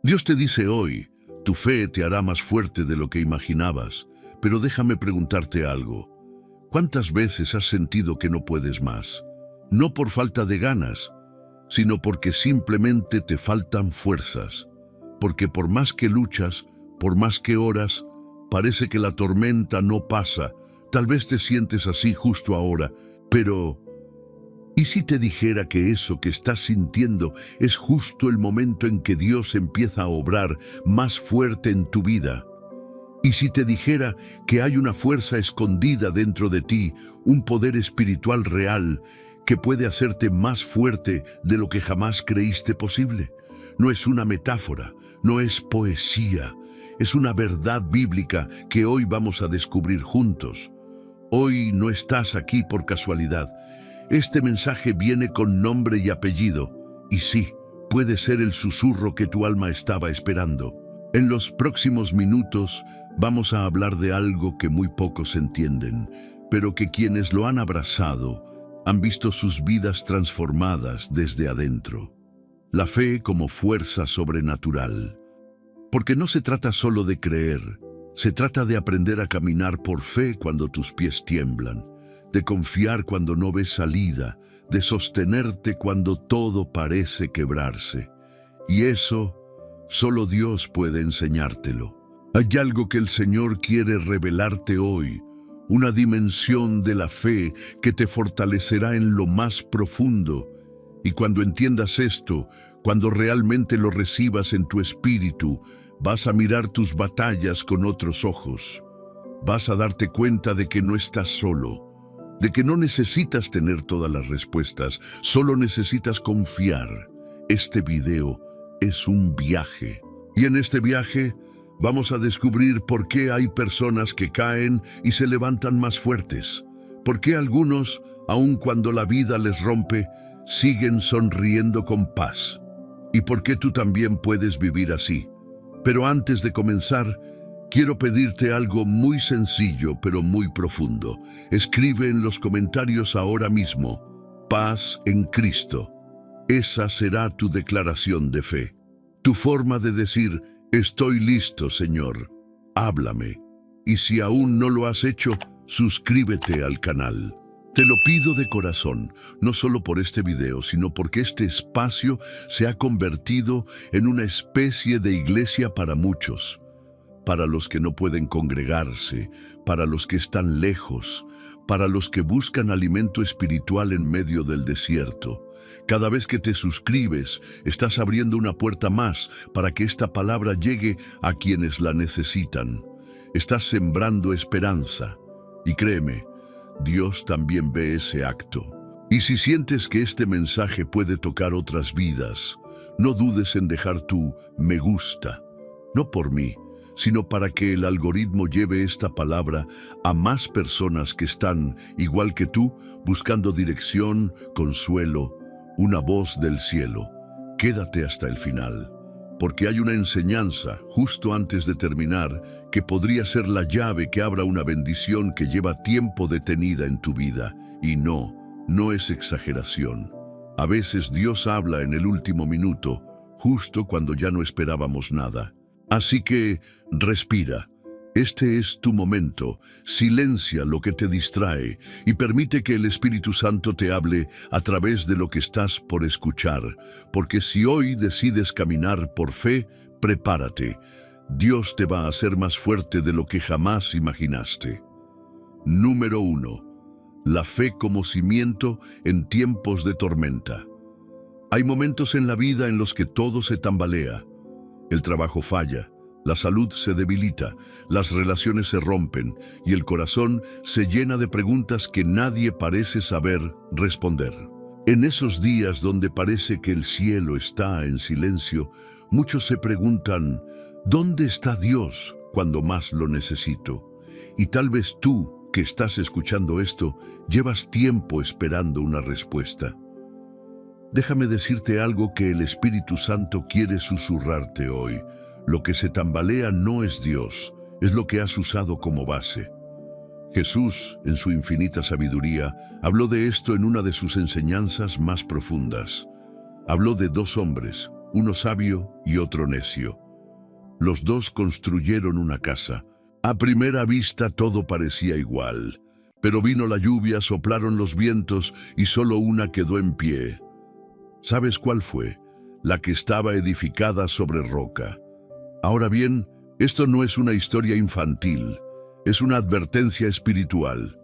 Dios te dice hoy, tu fe te hará más fuerte de lo que imaginabas, pero déjame preguntarte algo. ¿Cuántas veces has sentido que no puedes más? No por falta de ganas, sino porque simplemente te faltan fuerzas. Porque por más que luchas, por más que oras, parece que la tormenta no pasa. Tal vez te sientes así justo ahora, pero ¿y si te dijera que eso que estás sintiendo es justo el momento en que Dios empieza a obrar más fuerte en tu vida? ¿Y si te dijera que hay una fuerza escondida dentro de ti, un poder espiritual real que puede hacerte más fuerte de lo que jamás creíste posible? No es una metáfora, no es poesía, es una verdad bíblica que hoy vamos a descubrir juntos. Hoy no estás aquí por casualidad. Este mensaje viene con nombre y apellido, y sí, puede ser el susurro que tu alma estaba esperando. En los próximos minutos vamos a hablar de algo que muy pocos entienden, pero que quienes lo han abrazado han visto sus vidas transformadas desde adentro. La fe como fuerza sobrenatural. Porque no se trata solo de creer, se trata de aprender a caminar por fe cuando tus pies tiemblan, de confiar cuando no ves salida, de sostenerte cuando todo parece quebrarse. Y eso, solo Dios puede enseñártelo. Hay algo que el Señor quiere revelarte hoy, una dimensión de la fe que te fortalecerá en lo más profundo. Y cuando entiendas esto, cuando realmente lo recibas en tu espíritu, vas a mirar tus batallas con otros ojos. Vas a darte cuenta de que no estás solo, de que no necesitas tener todas las respuestas, solo necesitas confiar. Este video es un viaje. Y en este viaje vamos a descubrir por qué hay personas que caen y se levantan más fuertes. Por qué algunos, aun cuando la vida les rompe, siguen sonriendo con paz. Y por qué tú también puedes vivir así. Pero antes de comenzar, quiero pedirte algo muy sencillo pero muy profundo. Escribe en los comentarios ahora mismo, paz en Cristo. Esa será tu declaración de fe. Tu forma de decir, estoy listo, Señor, háblame. Y si aún no lo has hecho, suscríbete al canal. Te lo pido de corazón, no solo por este video, sino porque este espacio se ha convertido en una especie de iglesia para muchos. Para los que no pueden congregarse, para los que están lejos, para los que buscan alimento espiritual en medio del desierto. Cada vez que te suscribes, estás abriendo una puerta más para que esta palabra llegue a quienes la necesitan. Estás sembrando esperanza. Y créeme, Dios también ve ese acto. Y si sientes que este mensaje puede tocar otras vidas, no dudes en dejar tu me gusta, no por mí, sino para que el algoritmo lleve esta palabra a más personas que están, igual que tú, buscando dirección, consuelo, una voz del cielo. Quédate hasta el final, porque hay una enseñanza justo antes de terminar que podría ser la llave que abra una bendición que lleva tiempo detenida en tu vida. Y no es exageración. A veces Dios habla en el último minuto, justo cuando ya no esperábamos nada. Así que respira. Este es tu momento. Silencia lo que te distrae y permite que el Espíritu Santo te hable a través de lo que estás por escuchar. Porque si hoy decides caminar por fe, prepárate. Dios te va a hacer más fuerte de lo que jamás imaginaste. Número 1. La fe como cimiento en tiempos de tormenta. Hay momentos en la vida en los que todo se tambalea. El trabajo falla, la salud se debilita, las relaciones se rompen y el corazón se llena de preguntas que nadie parece saber responder. En esos días donde parece que el cielo está en silencio, muchos se preguntan, ¿dónde está Dios cuando más lo necesito? Y tal vez tú, que estás escuchando esto, llevas tiempo esperando una respuesta. Déjame decirte algo que el Espíritu Santo quiere susurrarte hoy. Lo que se tambalea no es Dios, es lo que has usado como base. Jesús, en su infinita sabiduría, habló de esto en una de sus enseñanzas más profundas. Habló de dos hombres, uno sabio y otro necio. Los dos construyeron una casa. A primera vista todo parecía igual, pero vino la lluvia, soplaron los vientos y solo una quedó en pie. ¿Sabes cuál fue? La que estaba edificada sobre roca. Ahora bien, esto no es una historia infantil, es una advertencia espiritual,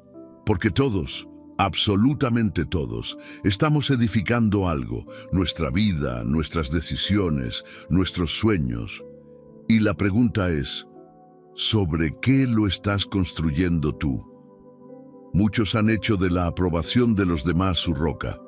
porque todos, absolutamente todos, estamos edificando algo, nuestra vida, nuestras decisiones, nuestros sueños. Y la pregunta es, ¿sobre qué lo estás construyendo tú? Muchos han hecho de la aprobación de los demás su roca,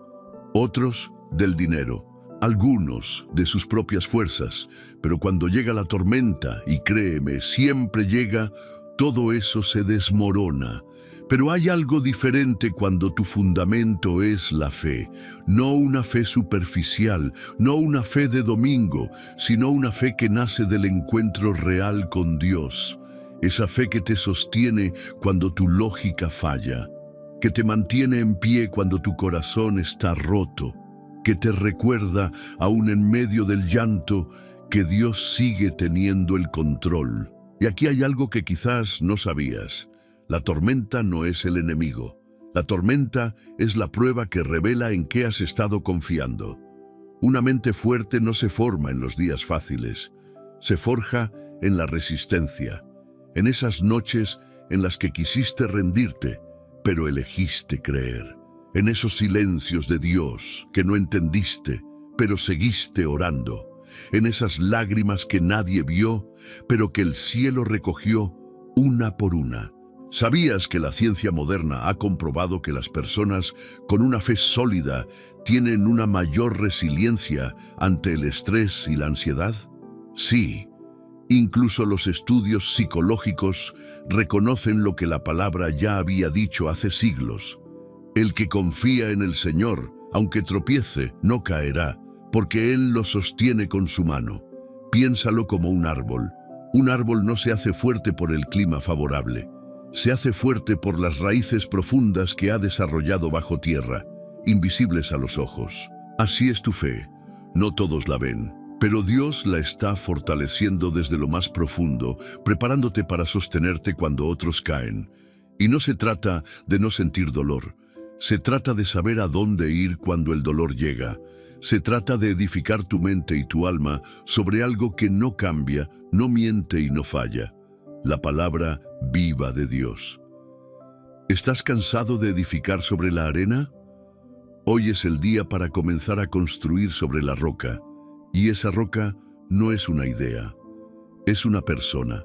otros del dinero, algunos de sus propias fuerzas, pero cuando llega la tormenta, y créeme, siempre llega, todo eso se desmorona. Pero hay algo diferente cuando tu fundamento es la fe, no una fe superficial, no una fe de domingo, sino una fe que nace del encuentro real con Dios. Esa fe que te sostiene cuando tu lógica falla, que te mantiene en pie cuando tu corazón está roto, que te recuerda, aún en medio del llanto, que Dios sigue teniendo el control. Y aquí hay algo que quizás no sabías. La tormenta no es el enemigo. La tormenta es la prueba que revela en qué has estado confiando. Una mente fuerte no se forma en los días fáciles. Se forja en la resistencia, en esas noches en las que quisiste rendirte, pero elegiste creer. En esos silencios de Dios que no entendiste, pero seguiste orando. En esas lágrimas que nadie vio, pero que el cielo recogió una por una. ¿Sabías que la ciencia moderna ha comprobado que las personas con una fe sólida tienen una mayor resiliencia ante el estrés y la ansiedad? Sí, incluso los estudios psicológicos reconocen lo que la palabra ya había dicho hace siglos. El que confía en el Señor, aunque tropiece, no caerá, porque Él lo sostiene con su mano. Piénsalo como un árbol. Un árbol no se hace fuerte por el clima favorable. Se hace fuerte por las raíces profundas que ha desarrollado bajo tierra, invisibles a los ojos. Así es tu fe. No todos la ven, pero Dios la está fortaleciendo desde lo más profundo, preparándote para sostenerte cuando otros caen. Y no se trata de no sentir dolor. Se trata de saber a dónde ir cuando el dolor llega. Se trata de edificar tu mente y tu alma sobre algo que no cambia, no miente y no falla. La palabra viva de Dios. ¿Estás cansado de edificar sobre la arena? Hoy es el día para comenzar a construir sobre la roca. Y esa roca no es una idea, es una persona.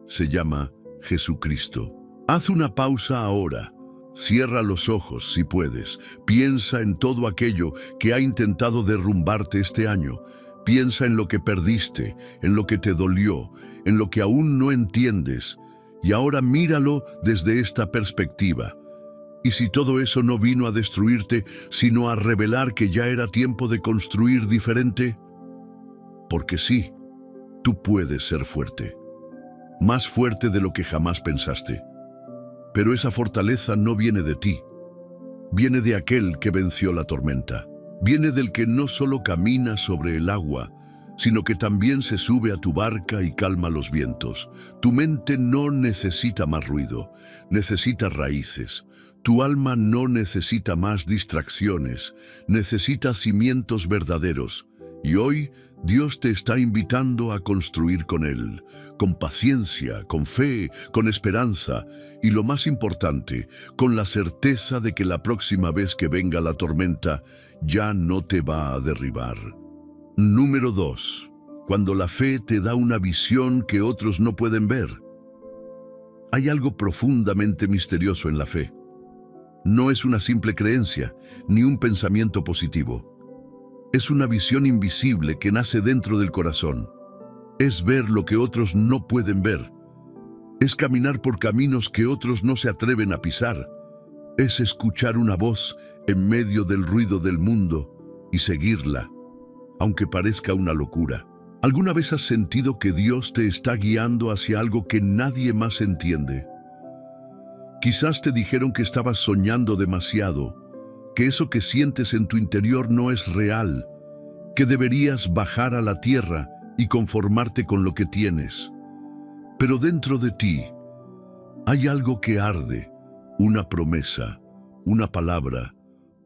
Se llama Jesucristo. Haz una pausa ahora. Cierra los ojos si puedes. Piensa en todo aquello que ha intentado derrumbarte este año. Piensa en lo que perdiste, en lo que te dolió, en lo que aún no entiendes. Y ahora míralo desde esta perspectiva. ¿Y si todo eso no vino a destruirte, sino a revelar que ya era tiempo de construir diferente? Porque sí, tú puedes ser fuerte. Más fuerte de lo que jamás pensaste. Pero esa fortaleza no viene de ti. Viene de aquel que venció la tormenta. Viene del que no solo camina sobre el agua, sino que también se sube a tu barca y calma los vientos. Tu mente no necesita más ruido, necesita raíces. Tu alma no necesita más distracciones, necesita cimientos verdaderos. Y hoy Dios te está invitando a construir con Él, con paciencia, con fe, con esperanza y lo más importante, con la certeza de que la próxima vez que venga la tormenta ya no te va a derribar. Número 2. Cuando la fe te da una visión que otros no pueden ver. Hay algo profundamente misterioso en la fe. No es una simple creencia, ni un pensamiento positivo. Es una visión invisible que nace dentro del corazón. Es ver lo que otros no pueden ver. Es caminar por caminos que otros no se atreven a pisar. Es escuchar una voz en medio del ruido del mundo y seguirla, aunque parezca una locura. ¿Alguna vez has sentido que Dios te está guiando hacia algo que nadie más entiende? Quizás te dijeron que estabas soñando demasiado, que eso que sientes en tu interior no es real, que deberías bajar a la tierra y conformarte con lo que tienes. Pero dentro de ti hay algo que arde, una promesa, una palabra,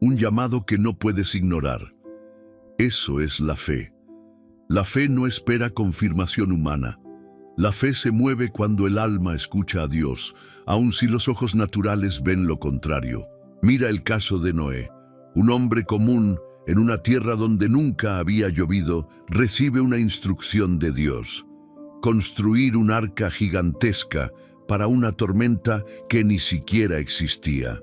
un llamado que no puedes ignorar. Eso es la fe. La fe no espera confirmación humana. La fe se mueve cuando el alma escucha a Dios, aun si los ojos naturales ven lo contrario. Mira el caso de Noé. Un hombre común, en una tierra donde nunca había llovido, recibe una instrucción de Dios: construir un arca gigantesca para una tormenta que ni siquiera existía.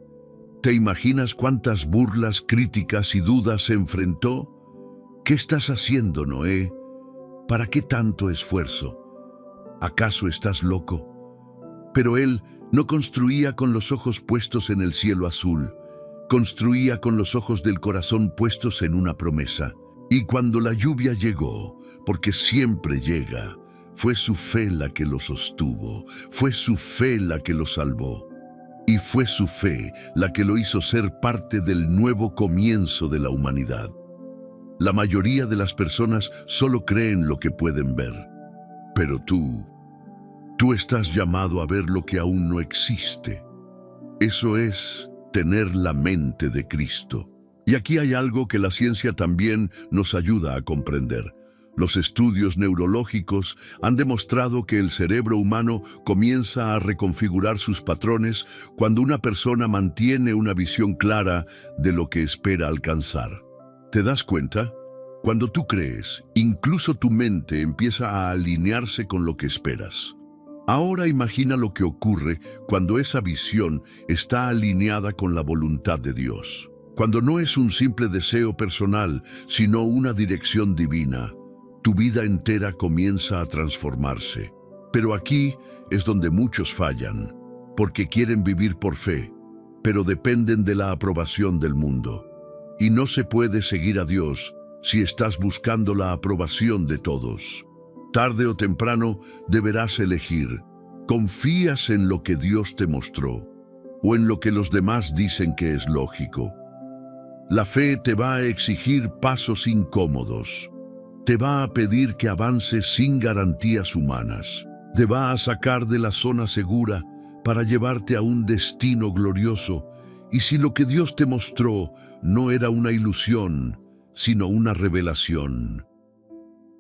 ¿Te imaginas cuántas burlas, críticas y dudas se enfrentó? ¿Qué estás haciendo, Noé? ¿Para qué tanto esfuerzo? ¿Acaso estás loco? Pero él no construía con los ojos puestos en el cielo azul, construía con los ojos del corazón puestos en una promesa. Y cuando la lluvia llegó, porque siempre llega, fue su fe la que lo sostuvo, fue su fe la que lo salvó. Y fue su fe la que lo hizo ser parte del nuevo comienzo de la humanidad. La mayoría de las personas solo creen lo que pueden ver. Pero tú estás llamado a ver lo que aún no existe. Eso es tener la mente de Cristo. Y aquí hay algo que la ciencia también nos ayuda a comprender. Los estudios neurológicos han demostrado que el cerebro humano comienza a reconfigurar sus patrones cuando una persona mantiene una visión clara de lo que espera alcanzar. ¿Te das cuenta? Cuando tú crees, incluso tu mente empieza a alinearse con lo que esperas. Ahora imagina lo que ocurre cuando esa visión está alineada con la voluntad de Dios. Cuando no es un simple deseo personal, sino una dirección divina. Tu vida entera comienza a transformarse. Pero aquí es donde muchos fallan, porque quieren vivir por fe, pero dependen de la aprobación del mundo. Y no se puede seguir a Dios si estás buscando la aprobación de todos. Tarde o temprano deberás elegir: ¿confías en lo que Dios te mostró o en lo que los demás dicen que es lógico? La fe te va a exigir pasos incómodos. Te va a pedir que avances sin garantías humanas. Te va a sacar de la zona segura para llevarte a un destino glorioso. Y si lo que Dios te mostró no era una ilusión, sino una revelación.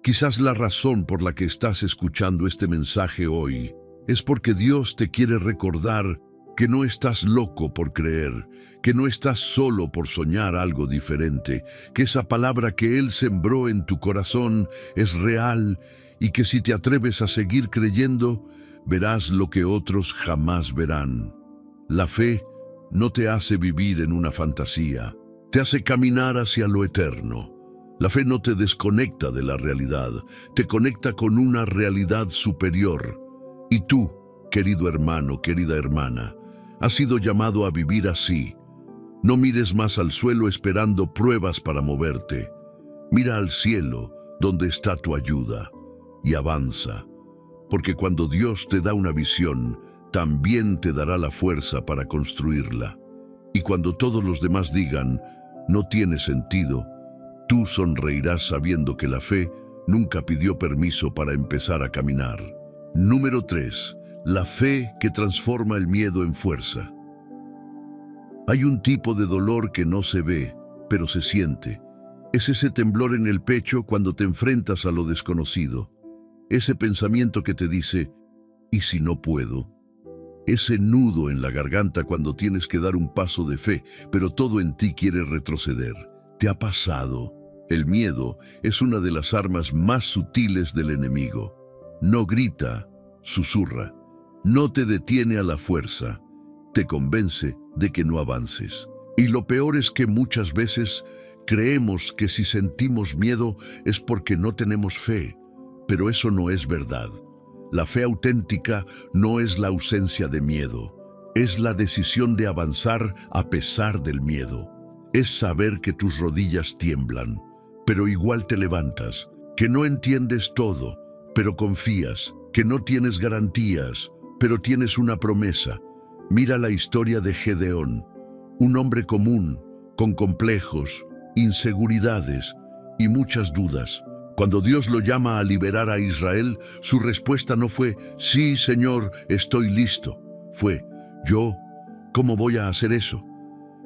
Quizás la razón por la que estás escuchando este mensaje hoy es porque Dios te quiere recordar que no estás loco por creer, que no estás solo por soñar algo diferente, que esa palabra que Él sembró en tu corazón es real y que si te atreves a seguir creyendo, verás lo que otros jamás verán. La fe no te hace vivir en una fantasía, te hace caminar hacia lo eterno. La fe no te desconecta de la realidad, te conecta con una realidad superior. Y tú, querido hermano, querida hermana, has sido llamado a vivir así. No mires más al suelo esperando pruebas para moverte. Mira al cielo, donde está tu ayuda, y avanza. Porque cuando Dios te da una visión, también te dará la fuerza para construirla. Y cuando todos los demás digan: no tiene sentido, tú sonreirás sabiendo que la fe nunca pidió permiso para empezar a caminar. Número 3. La fe que transforma el miedo en fuerza. Hay un tipo de dolor que no se ve, pero se siente. Es ese temblor en el pecho cuando te enfrentas a lo desconocido. Ese pensamiento que te dice: ¿y si no puedo? Ese nudo en la garganta cuando tienes que dar un paso de fe, pero todo en ti quiere retroceder. ¿Te ha pasado? El miedo es una de las armas más sutiles del enemigo. No grita, susurra. No te detiene a la fuerza. Te convence de que no avances. Y lo peor es que muchas veces creemos que si sentimos miedo es porque no tenemos fe. Pero eso no es verdad. La fe auténtica no es la ausencia de miedo. Es la decisión de avanzar a pesar del miedo. Es saber que tus rodillas tiemblan, pero igual te levantas, que no entiendes todo, pero confías, que no tienes garantías, pero tienes una promesa. Mira la historia de Gedeón, un hombre común, con complejos, inseguridades, y muchas dudas. Cuando Dios lo llama a liberar a Israel, su respuesta no fue, sí, Señor, estoy listo. Fue, yo, ¿cómo voy a hacer eso?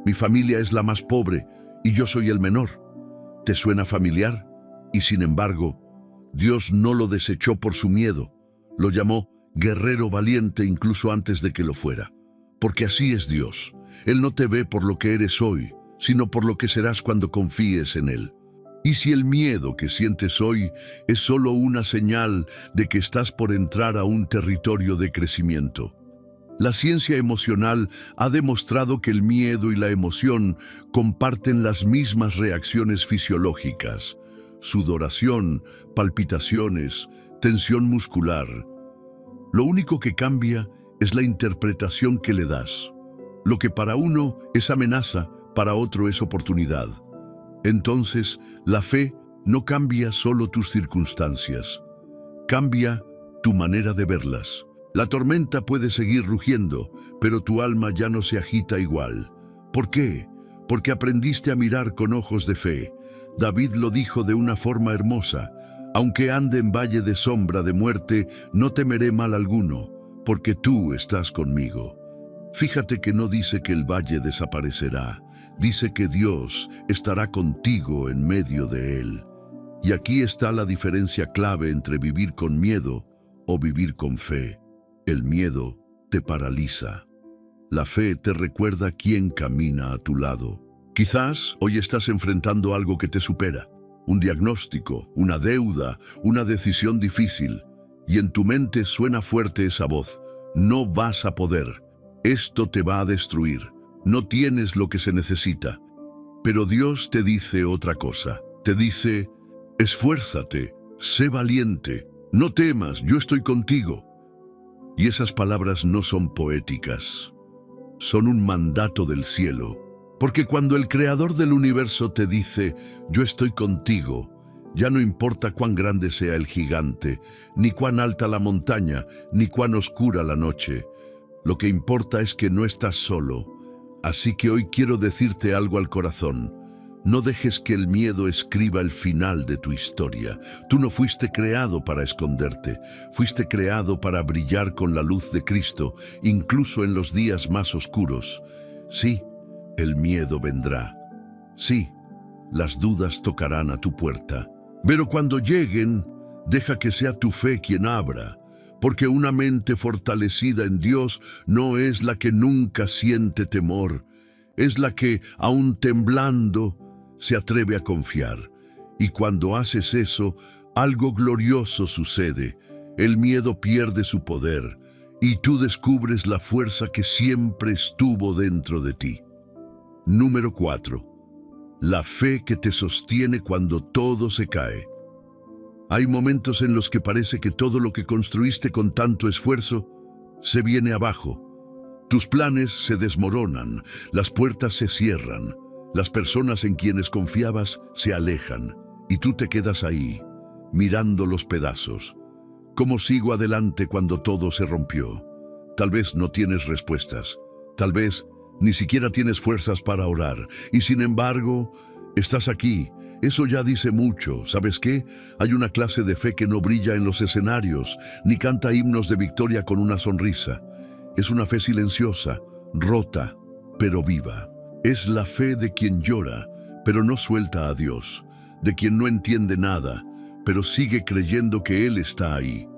Mi familia es la más pobre y yo soy el menor. ¿Te suena familiar? Y sin embargo, Dios no lo desechó por su miedo. Lo llamó guerrero valiente incluso antes de que lo fuera. Porque así es Dios. Él no te ve por lo que eres hoy, sino por lo que serás cuando confíes en Él. Y si el miedo que sientes hoy es solo una señal de que estás por entrar a un territorio de crecimiento. La ciencia emocional ha demostrado que el miedo y la emoción comparten las mismas reacciones fisiológicas: sudoración, palpitaciones, tensión muscular. Lo único que cambia es la interpretación que le das. Lo que para uno es amenaza, para otro es oportunidad. Entonces, la fe no cambia solo tus circunstancias, cambia tu manera de verlas. La tormenta puede seguir rugiendo, pero tu alma ya no se agita igual. ¿Por qué? Porque aprendiste a mirar con ojos de fe. David lo dijo de una forma hermosa: aunque ande en valle de sombra de muerte, no temeré mal alguno, porque tú estás conmigo. Fíjate que no dice que el valle desaparecerá, dice que Dios estará contigo en medio de él. Y aquí está la diferencia clave entre vivir con miedo o vivir con fe. El miedo te paraliza. La fe te recuerda quién camina a tu lado. Quizás hoy estás enfrentando algo que te supera, un diagnóstico, una deuda, una decisión difícil, y en tu mente suena fuerte esa voz: no vas a poder. Esto te va a destruir. No tienes lo que se necesita. Pero Dios te dice otra cosa. Te dice, esfuérzate, sé valiente, no temas, yo estoy contigo. Y esas palabras no son poéticas. Son un mandato del cielo. Porque cuando el Creador del universo te dice, yo estoy contigo, ya no importa cuán grande sea el gigante, ni cuán alta la montaña, ni cuán oscura la noche. Lo que importa es que no estás solo. Así que hoy quiero decirte algo al corazón. No dejes que el miedo escriba el final de tu historia. Tú no fuiste creado para esconderte. Fuiste creado para brillar con la luz de Cristo, incluso en los días más oscuros. Sí, el miedo vendrá. Sí, las dudas tocarán a tu puerta. Pero cuando lleguen, deja que sea tu fe quien abra. Porque una mente fortalecida en Dios no es la que nunca siente temor, es la que, aún temblando, se atreve a confiar. Y cuando haces eso, algo glorioso sucede. El miedo pierde su poder y tú descubres la fuerza que siempre estuvo dentro de ti. Número 4. La fe que te sostiene cuando todo se cae. Hay momentos en los que parece que todo lo que construiste con tanto esfuerzo se viene abajo. Tus planes se desmoronan, las puertas se cierran, las personas en quienes confiabas se alejan y tú te quedas ahí, mirando los pedazos. ¿Cómo sigo adelante cuando todo se rompió? Tal vez no tienes respuestas, tal vez ni siquiera tienes fuerzas para orar y sin embargo, estás aquí. Eso ya dice mucho. ¿Sabes qué? Hay una clase de fe que no brilla en los escenarios, ni canta himnos de victoria con una sonrisa. Es una fe silenciosa, rota, pero viva. Es la fe de quien llora, pero no suelta a Dios, de quien no entiende nada, pero sigue creyendo que Él está ahí.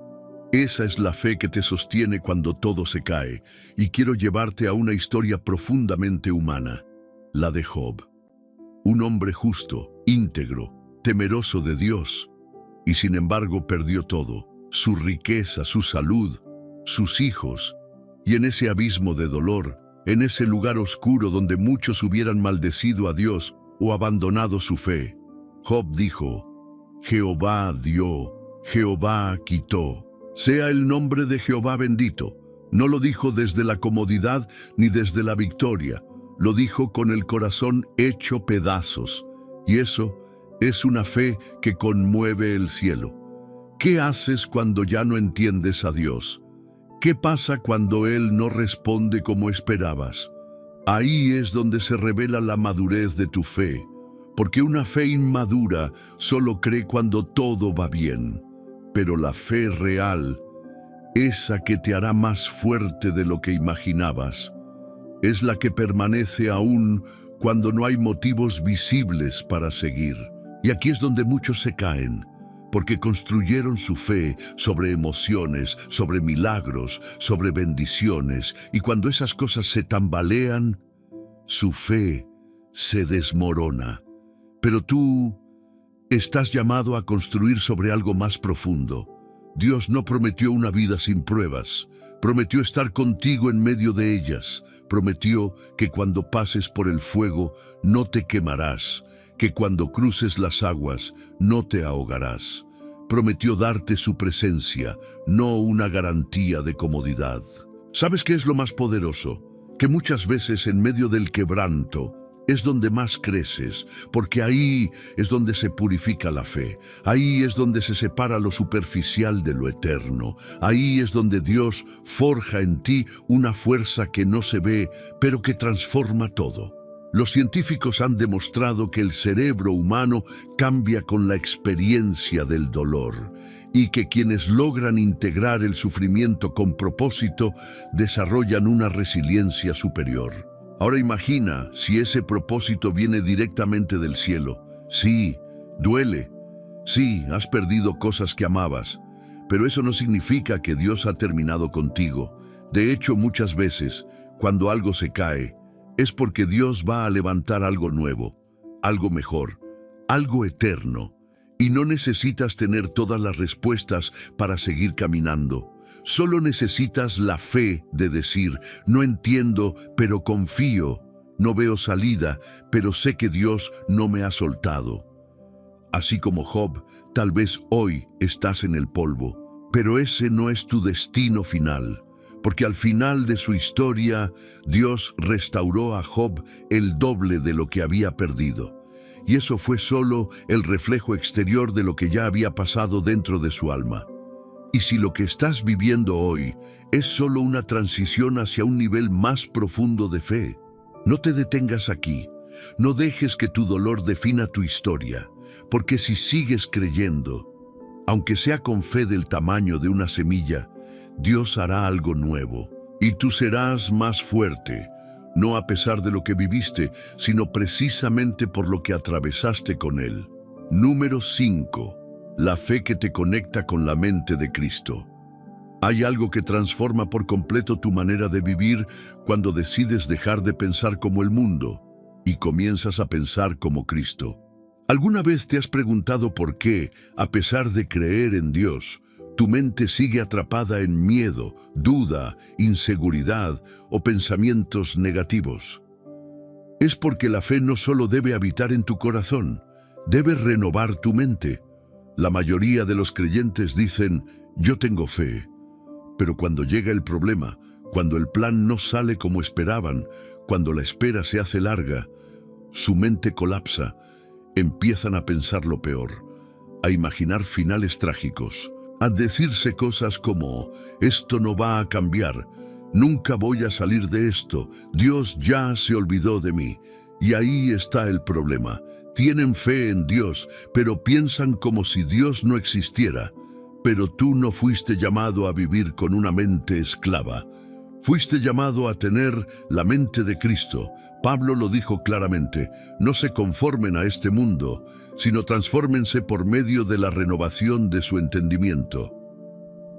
Esa es la fe que te sostiene cuando todo se cae, y quiero llevarte a una historia profundamente humana, la de Job. Un hombre justo, íntegro, temeroso de Dios, y sin embargo perdió todo, su riqueza, su salud, sus hijos, y en ese abismo de dolor, en ese lugar oscuro donde muchos hubieran maldecido a Dios o abandonado su fe, Job dijo, Jehová dio, Jehová quitó, sea el nombre de Jehová bendito. No lo dijo desde la comodidad ni desde la victoria, lo dijo con el corazón hecho pedazos, y eso es una fe que conmueve el cielo. ¿Qué haces cuando ya no entiendes a Dios? ¿Qué pasa cuando Él no responde como esperabas? Ahí es donde se revela la madurez de tu fe, porque una fe inmadura solo cree cuando todo va bien, pero la fe real, esa que te hará más fuerte de lo que imaginabas, es la que permanece aún cuando no hay motivos visibles para seguir. Y aquí es donde muchos se caen, porque construyeron su fe sobre emociones, sobre milagros, sobre bendiciones, y cuando esas cosas se tambalean, su fe se desmorona. Pero tú estás llamado a construir sobre algo más profundo. Dios no prometió una vida sin pruebas, prometió estar contigo en medio de ellas, prometió que cuando pases por el fuego no te quemarás, que cuando cruces las aguas no te ahogarás. Prometió darte su presencia, no una garantía de comodidad. ¿Sabes qué es lo más poderoso? Que muchas veces en medio del quebranto es donde más creces, porque ahí es donde se purifica la fe, ahí es donde se separa lo superficial de lo eterno, ahí es donde Dios forja en ti una fuerza que no se ve, pero que transforma todo. Los científicos han demostrado que el cerebro humano cambia con la experiencia del dolor y que quienes logran integrar el sufrimiento con propósito desarrollan una resiliencia superior. Ahora imagina si ese propósito viene directamente del cielo. Sí, duele. Sí, has perdido cosas que amabas, pero eso no significa que Dios ha terminado contigo. De hecho, muchas veces, cuando algo se cae, es porque Dios va a levantar algo nuevo, algo mejor, algo eterno. Y no necesitas tener todas las respuestas para seguir caminando. Solo necesitas la fe de decir, no entiendo, pero confío. No veo salida, pero sé que Dios no me ha soltado. Así como Job, tal vez hoy estás en el polvo, pero ese no es tu destino final. Porque al final de su historia, Dios restauró a Job el doble de lo que había perdido. Y eso fue solo el reflejo exterior de lo que ya había pasado dentro de su alma. Y si lo que estás viviendo hoy es solo una transición hacia un nivel más profundo de fe, no te detengas aquí. No dejes que tu dolor defina tu historia, porque si sigues creyendo, aunque sea con fe del tamaño de una semilla, Dios hará algo nuevo, y tú serás más fuerte, no a pesar de lo que viviste, sino precisamente por lo que atravesaste con Él. Número 5. La fe que te conecta con la mente de Cristo. Hay algo que transforma por completo tu manera de vivir cuando decides dejar de pensar como el mundo y comienzas a pensar como Cristo. ¿Alguna vez te has preguntado por qué, a pesar de creer en Dios, tu mente sigue atrapada en miedo, duda, inseguridad o pensamientos negativos? Es porque la fe no solo debe habitar en tu corazón, debe renovar tu mente. La mayoría de los creyentes dicen, yo tengo fe, pero cuando llega el problema, cuando el plan no sale como esperaban, cuando la espera se hace larga, su mente colapsa, empiezan a pensar lo peor, a imaginar finales trágicos, a decirse cosas como, esto no va a cambiar, nunca voy a salir de esto, Dios ya se olvidó de mí. Y ahí está el problema. Tienen fe en Dios, pero piensan como si Dios no existiera. Pero tú no fuiste llamado a vivir con una mente esclava. Fuiste llamado a tener la mente de Cristo. Pablo lo dijo claramente, no se conformen a este mundo, sino transfórmense por medio de la renovación de su entendimiento.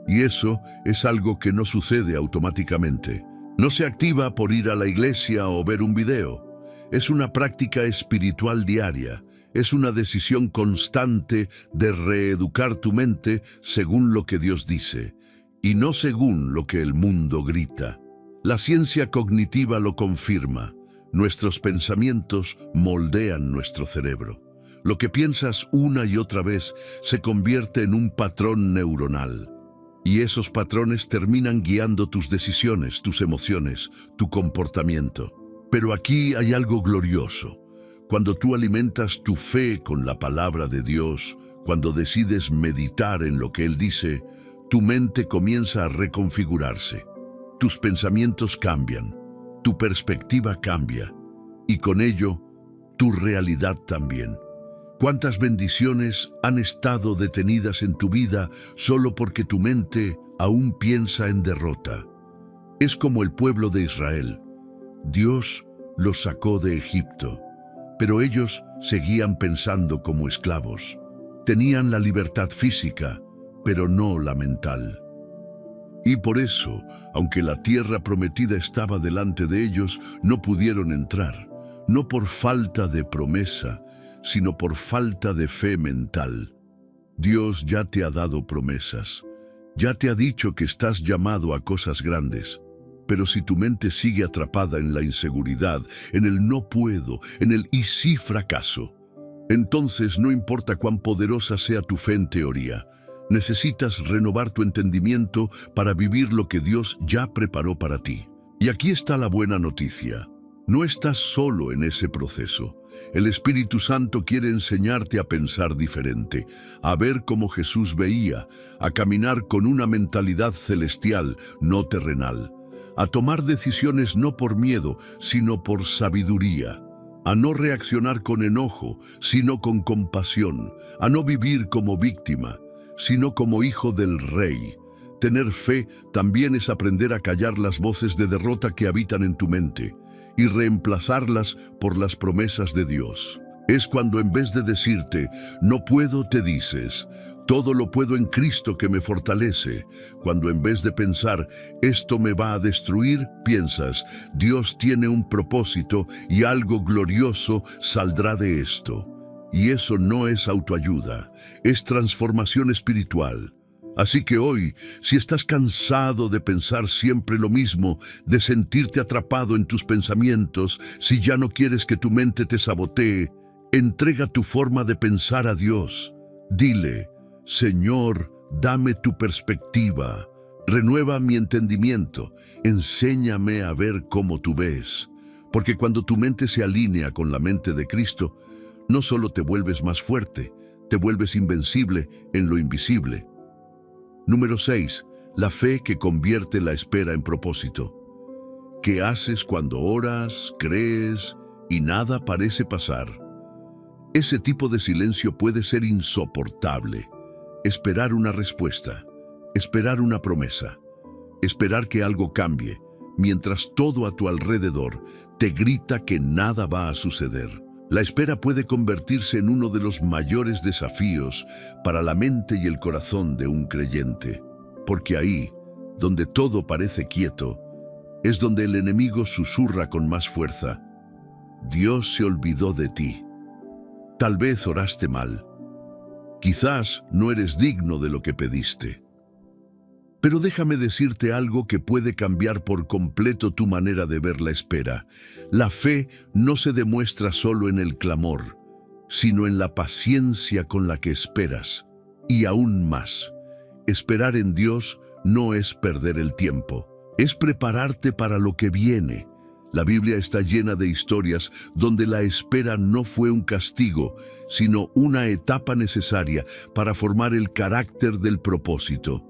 Y eso es algo que no sucede automáticamente. No se activa por ir a la iglesia o ver un video. Es una práctica espiritual diaria. Es una decisión constante de reeducar tu mente según lo que Dios dice, y no según lo que el mundo grita. La ciencia cognitiva lo confirma. Nuestros pensamientos moldean nuestro cerebro. Lo que piensas una y otra vez se convierte en un patrón neuronal. Y esos patrones terminan guiando tus decisiones, tus emociones, tu comportamiento. Pero aquí hay algo glorioso. Cuando tú alimentas tu fe con la palabra de Dios, cuando decides meditar en lo que Él dice, tu mente comienza a reconfigurarse. Tus pensamientos cambian, tu perspectiva cambia, y con ello, tu realidad también. ¿Cuántas bendiciones han estado detenidas en tu vida solo porque tu mente aún piensa en derrota? Es como el pueblo de Israel. Dios los sacó de Egipto, pero ellos seguían pensando como esclavos. Tenían la libertad física, pero no la mental. Y por eso, aunque la tierra prometida estaba delante de ellos, no pudieron entrar, no por falta de promesa, sino por falta de fe mental. Dios ya te ha dado promesas, ya te ha dicho que estás llamado a cosas grandes, pero si tu mente sigue atrapada en la inseguridad, en el no puedo, en el y si fracaso, entonces no importa cuán poderosa sea tu fe en teoría, necesitas renovar tu entendimiento para vivir lo que Dios ya preparó para ti. Y aquí está la buena noticia. No estás solo en ese proceso. El Espíritu Santo quiere enseñarte a pensar diferente, a ver como Jesús veía, a caminar con una mentalidad celestial, no terrenal, a tomar decisiones no por miedo, sino por sabiduría, a no reaccionar con enojo, sino con compasión, a no vivir como víctima, sino como hijo del Rey. Tener fe también es aprender a callar las voces de derrota que habitan en tu mente y reemplazarlas por las promesas de Dios. Es cuando en vez de decirte, no puedo, te dices, todo lo puedo en Cristo que me fortalece. Cuando en vez de pensar, esto me va a destruir, piensas, Dios tiene un propósito y algo glorioso saldrá de esto. Y eso no es autoayuda, es transformación espiritual. Así que hoy, si estás cansado de pensar siempre lo mismo, de sentirte atrapado en tus pensamientos, si ya no quieres que tu mente te sabotee, entrega tu forma de pensar a Dios. Dile, Señor, dame tu perspectiva, renueva mi entendimiento, enséñame a ver cómo tú ves. Porque cuando tu mente se alinea con la mente de Cristo, no solo te vuelves más fuerte, te vuelves invencible en lo invisible. Número 6. La fe que convierte la espera en propósito. ¿Qué haces cuando oras, crees y nada parece pasar? Ese tipo de silencio puede ser insoportable. Esperar una respuesta, esperar una promesa, esperar que algo cambie, mientras todo a tu alrededor te grita que nada va a suceder. La espera puede convertirse en uno de los mayores desafíos para la mente y el corazón de un creyente, porque ahí, donde todo parece quieto, es donde el enemigo susurra con más fuerza, Dios se olvidó de ti. Tal vez oraste mal. Quizás no eres digno de lo que pediste. Pero déjame decirte algo que puede cambiar por completo tu manera de ver la espera. La fe no se demuestra solo en el clamor, sino en la paciencia con la que esperas. Y aún más, esperar en Dios no es perder el tiempo, es prepararte para lo que viene. La Biblia está llena de historias donde la espera no fue un castigo, sino una etapa necesaria para formar el carácter del propósito.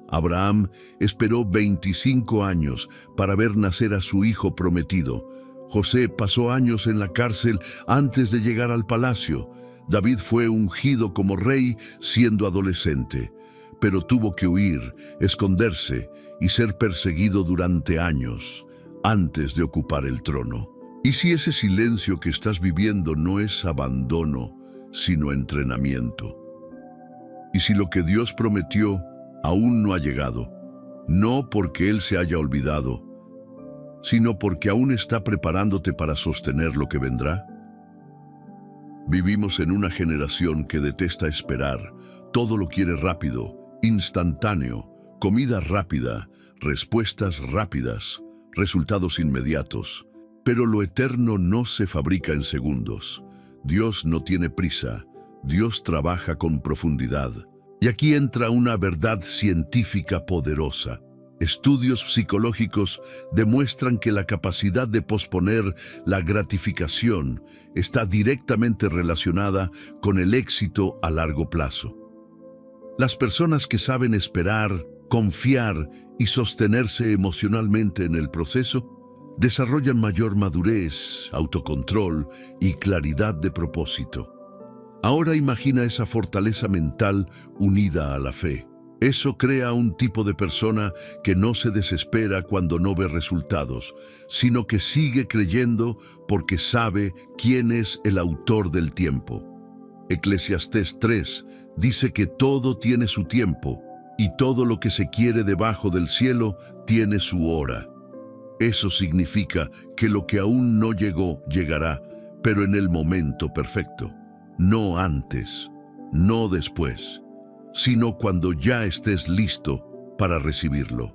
Abraham esperó 25 años para ver nacer a su hijo prometido. José pasó años en la cárcel antes de llegar al palacio. David fue ungido como rey siendo adolescente, pero tuvo que huir, esconderse y ser perseguido durante años antes de ocupar el trono. ¿Y si ese silencio que estás viviendo no es abandono, sino entrenamiento? ¿Y si lo que Dios prometió aún no ha llegado, no porque Él se haya olvidado, sino porque aún está preparándote para sostener lo que vendrá? Vivimos en una generación que detesta esperar, todo lo quiere rápido, instantáneo, comida rápida, respuestas rápidas, resultados inmediatos. Pero lo eterno no se fabrica en segundos. Dios no tiene prisa, Dios trabaja con profundidad. Y aquí entra una verdad científica poderosa. Estudios psicológicos demuestran que la capacidad de posponer la gratificación está directamente relacionada con el éxito a largo plazo. Las personas que saben esperar, confiar y sostenerse emocionalmente en el proceso desarrollan mayor madurez, autocontrol y claridad de propósito. Ahora imagina esa fortaleza mental unida a la fe. Eso crea un tipo de persona que no se desespera cuando no ve resultados, sino que sigue creyendo porque sabe quién es el autor del tiempo. Eclesiastés 3 dice que todo tiene su tiempo y todo lo que se quiere debajo del cielo tiene su hora. Eso significa que lo que aún no llegó, llegará, pero en el momento perfecto. No antes, no después, sino cuando ya estés listo para recibirlo.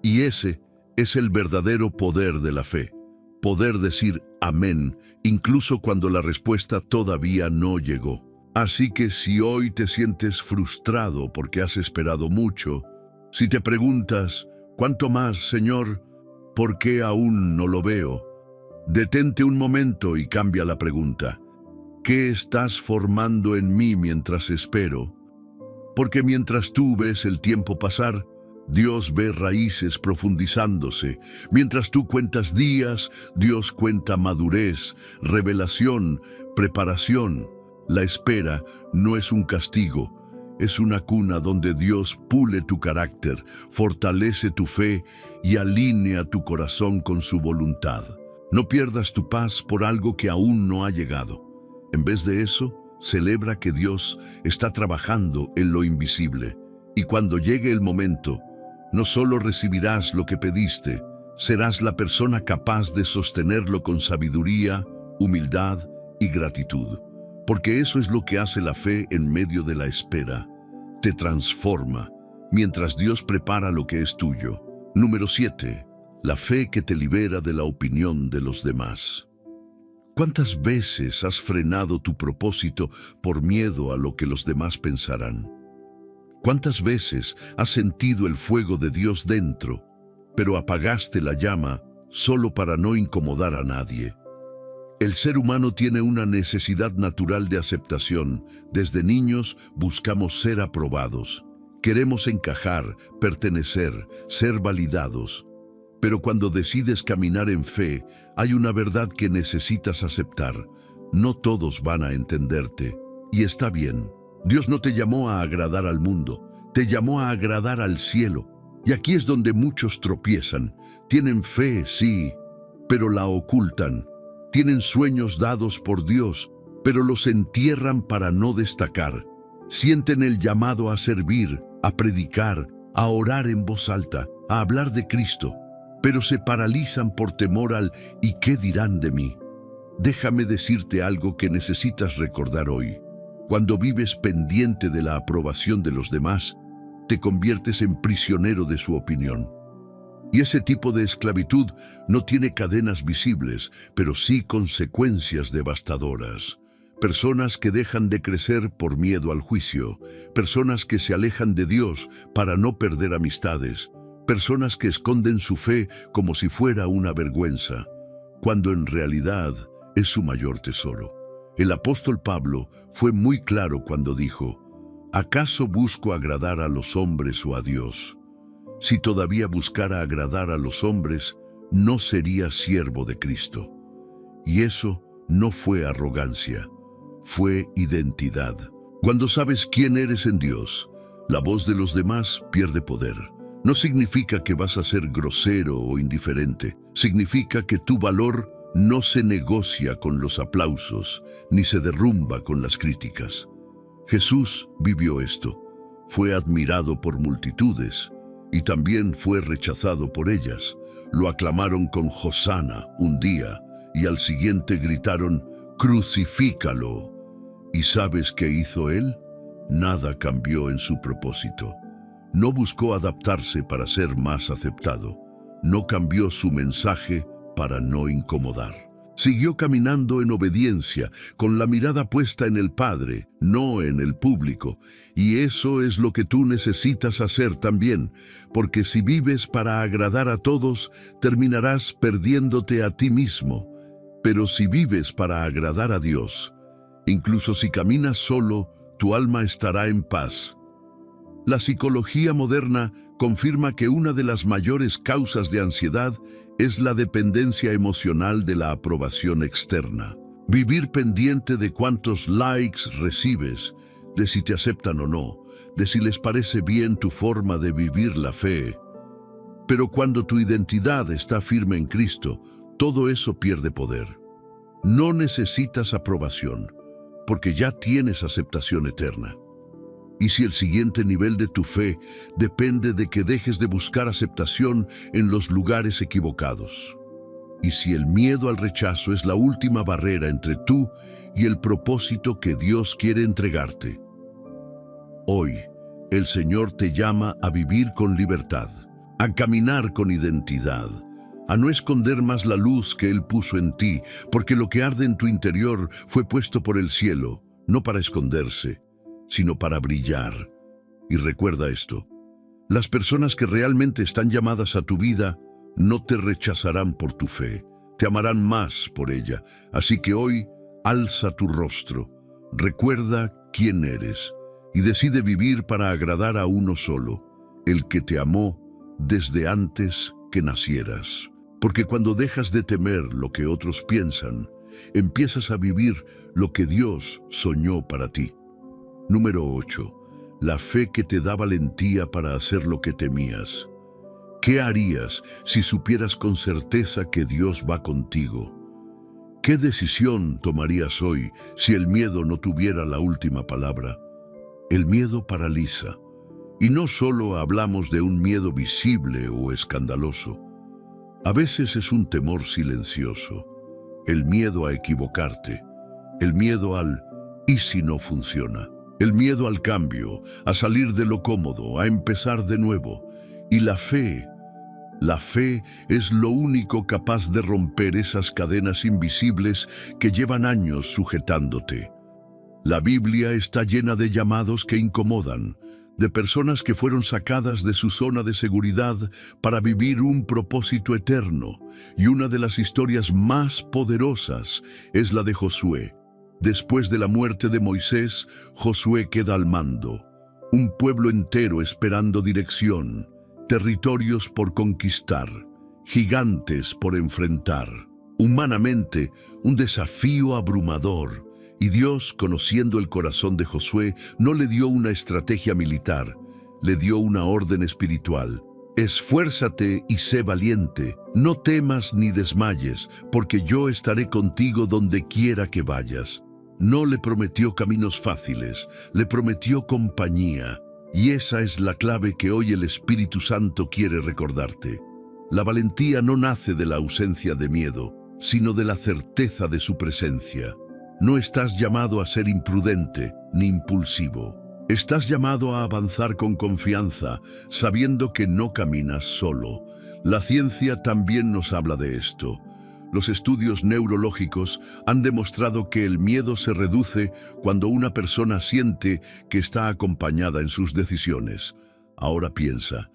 Y ese es el verdadero poder de la fe. Poder decir amén, incluso cuando la respuesta todavía no llegó. Así que si hoy te sientes frustrado porque has esperado mucho, si te preguntas, ¿cuánto más, Señor? ¿Por qué aún no lo veo? Detente un momento y cambia la pregunta. ¿Qué estás formando en mí mientras espero? Porque mientras tú ves el tiempo pasar, Dios ve raíces profundizándose. Mientras tú cuentas días, Dios cuenta madurez, revelación, preparación. La espera no es un castigo, es una cuna donde Dios pule tu carácter, fortalece tu fe y alinea tu corazón con su voluntad. No pierdas tu paz por algo que aún no ha llegado. En vez de eso, celebra que Dios está trabajando en lo invisible. Y cuando llegue el momento, no solo recibirás lo que pediste, serás la persona capaz de sostenerlo con sabiduría, humildad y gratitud. Porque eso es lo que hace la fe en medio de la espera. Te transforma, mientras Dios prepara lo que es tuyo. Número 7. La fe que te libera de la opinión de los demás. ¿Cuántas veces has frenado tu propósito por miedo a lo que los demás pensarán? ¿Cuántas veces has sentido el fuego de Dios dentro, pero apagaste la llama solo para no incomodar a nadie? El ser humano tiene una necesidad natural de aceptación. Desde niños buscamos ser aprobados. Queremos encajar, pertenecer, ser validados. Pero cuando decides caminar en fe, hay una verdad que necesitas aceptar. No todos van a entenderte. Y está bien. Dios no te llamó a agradar al mundo, te llamó a agradar al cielo. Y aquí es donde muchos tropiezan. Tienen fe, sí, pero la ocultan. Tienen sueños dados por Dios, pero los entierran para no destacar. Sienten el llamado a servir, a predicar, a orar en voz alta, a hablar de Cristo, pero se paralizan por temor al ¿y qué dirán de mí? Déjame decirte algo que necesitas recordar hoy. Cuando vives pendiente de la aprobación de los demás, te conviertes en prisionero de su opinión. Y ese tipo de esclavitud no tiene cadenas visibles, pero sí consecuencias devastadoras. Personas que dejan de crecer por miedo al juicio, personas que se alejan de Dios para no perder amistades, personas que esconden su fe como si fuera una vergüenza, cuando en realidad es su mayor tesoro. El apóstol Pablo fue muy claro cuando dijo, ¿acaso busco agradar a los hombres o a Dios? Si todavía buscara agradar a los hombres, no sería siervo de Cristo. Y eso no fue arrogancia, fue identidad. Cuando sabes quién eres en Dios, la voz de los demás pierde poder. No significa que vas a ser grosero o indiferente. Significa que tu valor no se negocia con los aplausos, ni se derrumba con las críticas. Jesús vivió esto. Fue admirado por multitudes y también fue rechazado por ellas. Lo aclamaron con Hosana un día y al siguiente gritaron, «Crucifícalo». ¿Y sabes qué hizo él? Nada cambió en su propósito. No buscó adaptarse para ser más aceptado. No cambió su mensaje para no incomodar. Siguió caminando en obediencia, con la mirada puesta en el Padre, no en el público. Y eso es lo que tú necesitas hacer también, porque si vives para agradar a todos, terminarás perdiéndote a ti mismo. Pero si vives para agradar a Dios, incluso si caminas solo, tu alma estará en paz. La psicología moderna confirma que una de las mayores causas de ansiedad es la dependencia emocional de la aprobación externa. Vivir pendiente de cuántos likes recibes, de si te aceptan o no, de si les parece bien tu forma de vivir la fe. Pero cuando tu identidad está firme en Cristo, todo eso pierde poder. No necesitas aprobación, porque ya tienes aceptación eterna. Y si el siguiente nivel de tu fe depende de que dejes de buscar aceptación en los lugares equivocados. Y si el miedo al rechazo es la última barrera entre tú y el propósito que Dios quiere entregarte. Hoy, el Señor te llama a vivir con libertad, a caminar con identidad, a no esconder más la luz que Él puso en ti, porque lo que arde en tu interior fue puesto por el cielo, no para esconderse, sino para brillar. Y recuerda esto, las personas que realmente están llamadas a tu vida no te rechazarán por tu fe, te amarán más por ella. Así que hoy, alza tu rostro, recuerda quién eres y decide vivir para agradar a uno solo, el que te amó desde antes que nacieras. Porque cuando dejas de temer lo que otros piensan, empiezas a vivir lo que Dios soñó para ti. Número 8. La fe que te da valentía para hacer lo que temías. ¿Qué harías si supieras con certeza que Dios va contigo? ¿Qué decisión tomarías hoy si el miedo no tuviera la última palabra? El miedo paraliza. Y no solo hablamos de un miedo visible o escandaloso. A veces es un temor silencioso. El miedo a equivocarte. El miedo al ¿y si no funciona? El miedo al cambio, a salir de lo cómodo, a empezar de nuevo. Y la fe es lo único capaz de romper esas cadenas invisibles que llevan años sujetándote. La Biblia está llena de llamados que incomodan, de personas que fueron sacadas de su zona de seguridad para vivir un propósito eterno. Y una de las historias más poderosas es la de Josué. Después de la muerte de Moisés, Josué queda al mando. Un pueblo entero esperando dirección, territorios por conquistar, gigantes por enfrentar. Humanamente, un desafío abrumador. Y Dios, conociendo el corazón de Josué, no le dio una estrategia militar, le dio una orden espiritual. Esfuérzate y sé valiente, no temas ni desmayes, porque yo estaré contigo donde quiera que vayas. No le prometió caminos fáciles, le prometió compañía. Y esa es la clave que hoy el Espíritu Santo quiere recordarte. La valentía no nace de la ausencia de miedo, sino de la certeza de su presencia. No estás llamado a ser imprudente ni impulsivo. Estás llamado a avanzar con confianza, sabiendo que no caminas solo. La ciencia también nos habla de esto. Los estudios neurológicos han demostrado que el miedo se reduce cuando una persona siente que está acompañada en sus decisiones. Ahora piensa,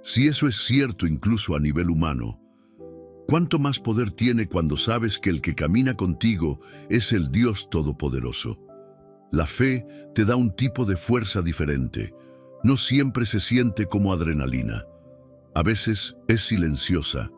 si eso es cierto incluso a nivel humano, ¿cuánto más poder tiene cuando sabes que el que camina contigo es el Dios Todopoderoso? La fe te da un tipo de fuerza diferente. No siempre se siente como adrenalina. A veces es silenciosa,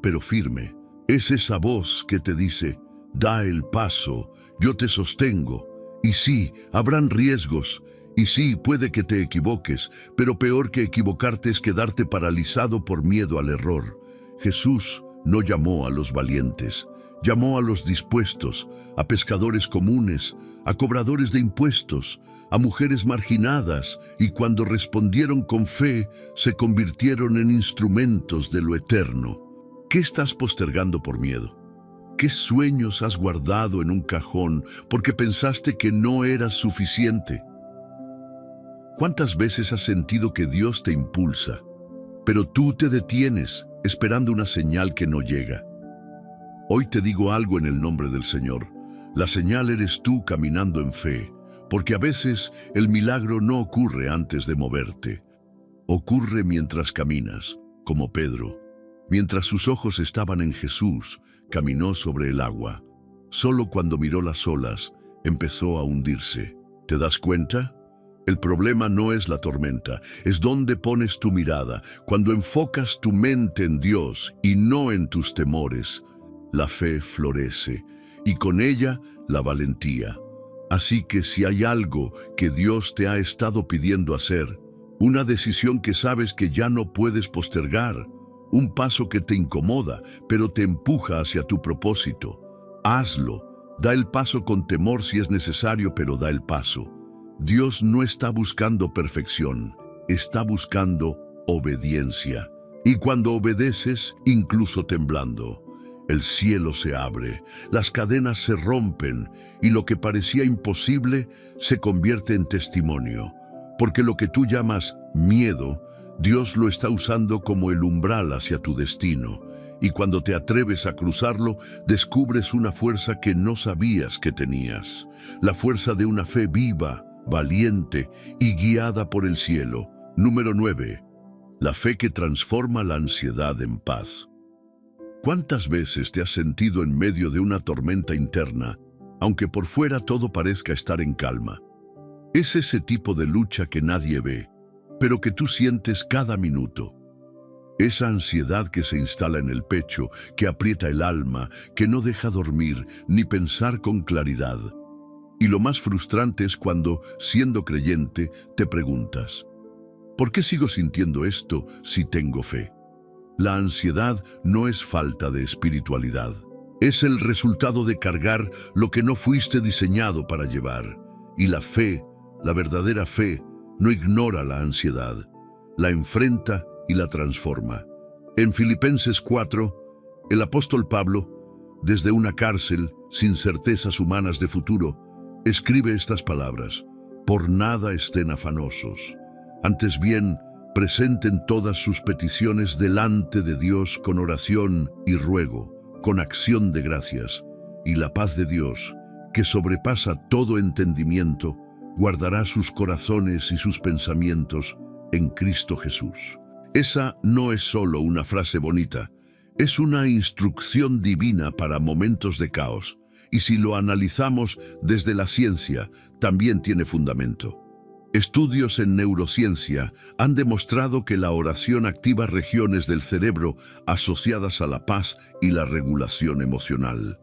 pero firme. Es esa voz que te dice, da el paso, yo te sostengo. Y sí, habrán riesgos. Y sí, puede que te equivoques, pero peor que equivocarte es quedarte paralizado por miedo al error. Jesús no llamó a los valientes, llamó a los dispuestos, a pescadores comunes, a cobradores de impuestos, a mujeres marginadas, y cuando respondieron con fe, se convirtieron en instrumentos de lo eterno. ¿Qué estás postergando por miedo? ¿Qué sueños has guardado en un cajón porque pensaste que no eras suficiente? ¿Cuántas veces has sentido que Dios te impulsa, pero tú te detienes esperando una señal que no llega? Hoy te digo algo en el nombre del Señor. La señal eres tú caminando en fe, porque a veces el milagro no ocurre antes de moverte. Ocurre mientras caminas, como Pedro. Mientras sus ojos estaban en Jesús, caminó sobre el agua. Solo cuando miró las olas, empezó a hundirse. ¿Te das cuenta? El problema no es la tormenta, es donde pones tu mirada. Cuando enfocas tu mente en Dios y no en tus temores, la fe florece y con ella la valentía. Así que si hay algo que Dios te ha estado pidiendo hacer, una decisión que sabes que ya no puedes postergar, un paso que te incomoda, pero te empuja hacia tu propósito, hazlo. Da el paso con temor si es necesario, pero da el paso. Dios no está buscando perfección, está buscando obediencia. Y cuando obedeces, incluso temblando, el cielo se abre, las cadenas se rompen y lo que parecía imposible se convierte en testimonio. Porque lo que tú llamas miedo, Dios lo está usando como el umbral hacia tu destino. Y cuando te atreves a cruzarlo, descubres una fuerza que no sabías que tenías. La fuerza de una fe viva, valiente y guiada por el cielo. Número 9. La fe que transforma la ansiedad en paz. ¿Cuántas veces te has sentido en medio de una tormenta interna, aunque por fuera todo parezca estar en calma? Es ese tipo de lucha que nadie ve, pero que tú sientes cada minuto. Esa ansiedad que se instala en el pecho, que aprieta el alma, que no deja dormir ni pensar con claridad. Y lo más frustrante es cuando, siendo creyente, te preguntas, ¿por qué sigo sintiendo esto si tengo fe? La ansiedad no es falta de espiritualidad. Es el resultado de cargar lo que no fuiste diseñado para llevar. Y la fe, la verdadera fe, no ignora la ansiedad, la enfrenta y la transforma. En Filipenses 4, el apóstol Pablo, desde una cárcel, sin certezas humanas de futuro, escribe estas palabras: por nada estén afanosos, antes bien, presenten todas sus peticiones delante de Dios con oración y ruego, con acción de gracias, y la paz de Dios, que sobrepasa todo entendimiento, guardará sus corazones y sus pensamientos en Cristo Jesús. Esa no es solo una frase bonita, es una instrucción divina para momentos de caos, y si lo analizamos desde la ciencia, también tiene fundamento. Estudios en neurociencia han demostrado que la oración activa regiones del cerebro asociadas a la paz y la regulación emocional.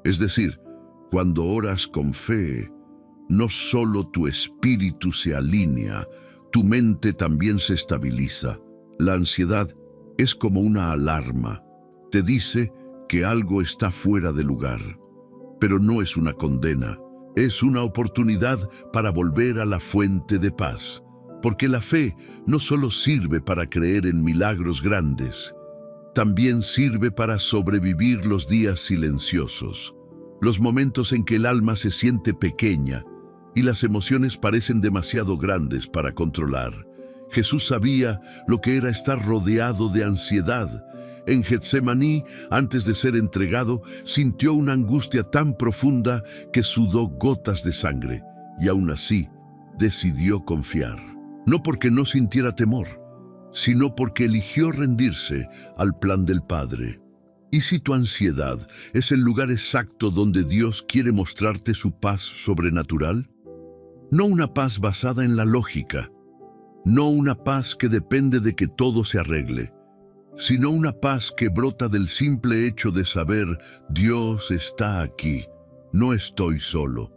Es decir, cuando oras con fe, no solo tu espíritu se alinea, tu mente también se estabiliza. La ansiedad es como una alarma. Te dice que algo está fuera de lugar, pero no es una condena. Es una oportunidad para volver a la fuente de paz, porque la fe no solo sirve para creer en milagros grandes, también sirve para sobrevivir los días silenciosos, los momentos en que el alma se siente pequeña y las emociones parecen demasiado grandes para controlar. Jesús sabía lo que era estar rodeado de ansiedad. En Getsemaní, antes de ser entregado, sintió una angustia tan profunda que sudó gotas de sangre, y aún así decidió confiar. No porque no sintiera temor, sino porque eligió rendirse al plan del Padre. ¿Y si tu ansiedad es el lugar exacto donde Dios quiere mostrarte su paz sobrenatural? No una paz basada en la lógica, no una paz que depende de que todo se arregle, sino una paz que brota del simple hecho de saber: Dios está aquí, no estoy solo.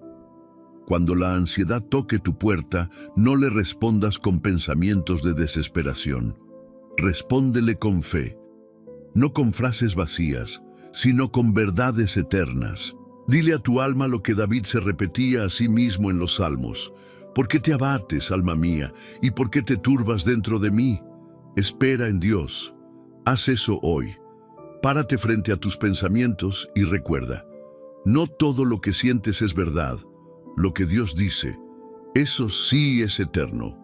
Cuando la ansiedad toque tu puerta, no le respondas con pensamientos de desesperación. Respóndele con fe, no con frases vacías, sino con verdades eternas. Dile a tu alma lo que David se repetía a sí mismo en los Salmos: ¿por qué te abates, alma mía, y por qué te turbas dentro de mí? Espera en Dios. Haz eso hoy. Párate frente a tus pensamientos y recuerda: no todo lo que sientes es verdad. Lo que Dios dice, eso sí es eterno.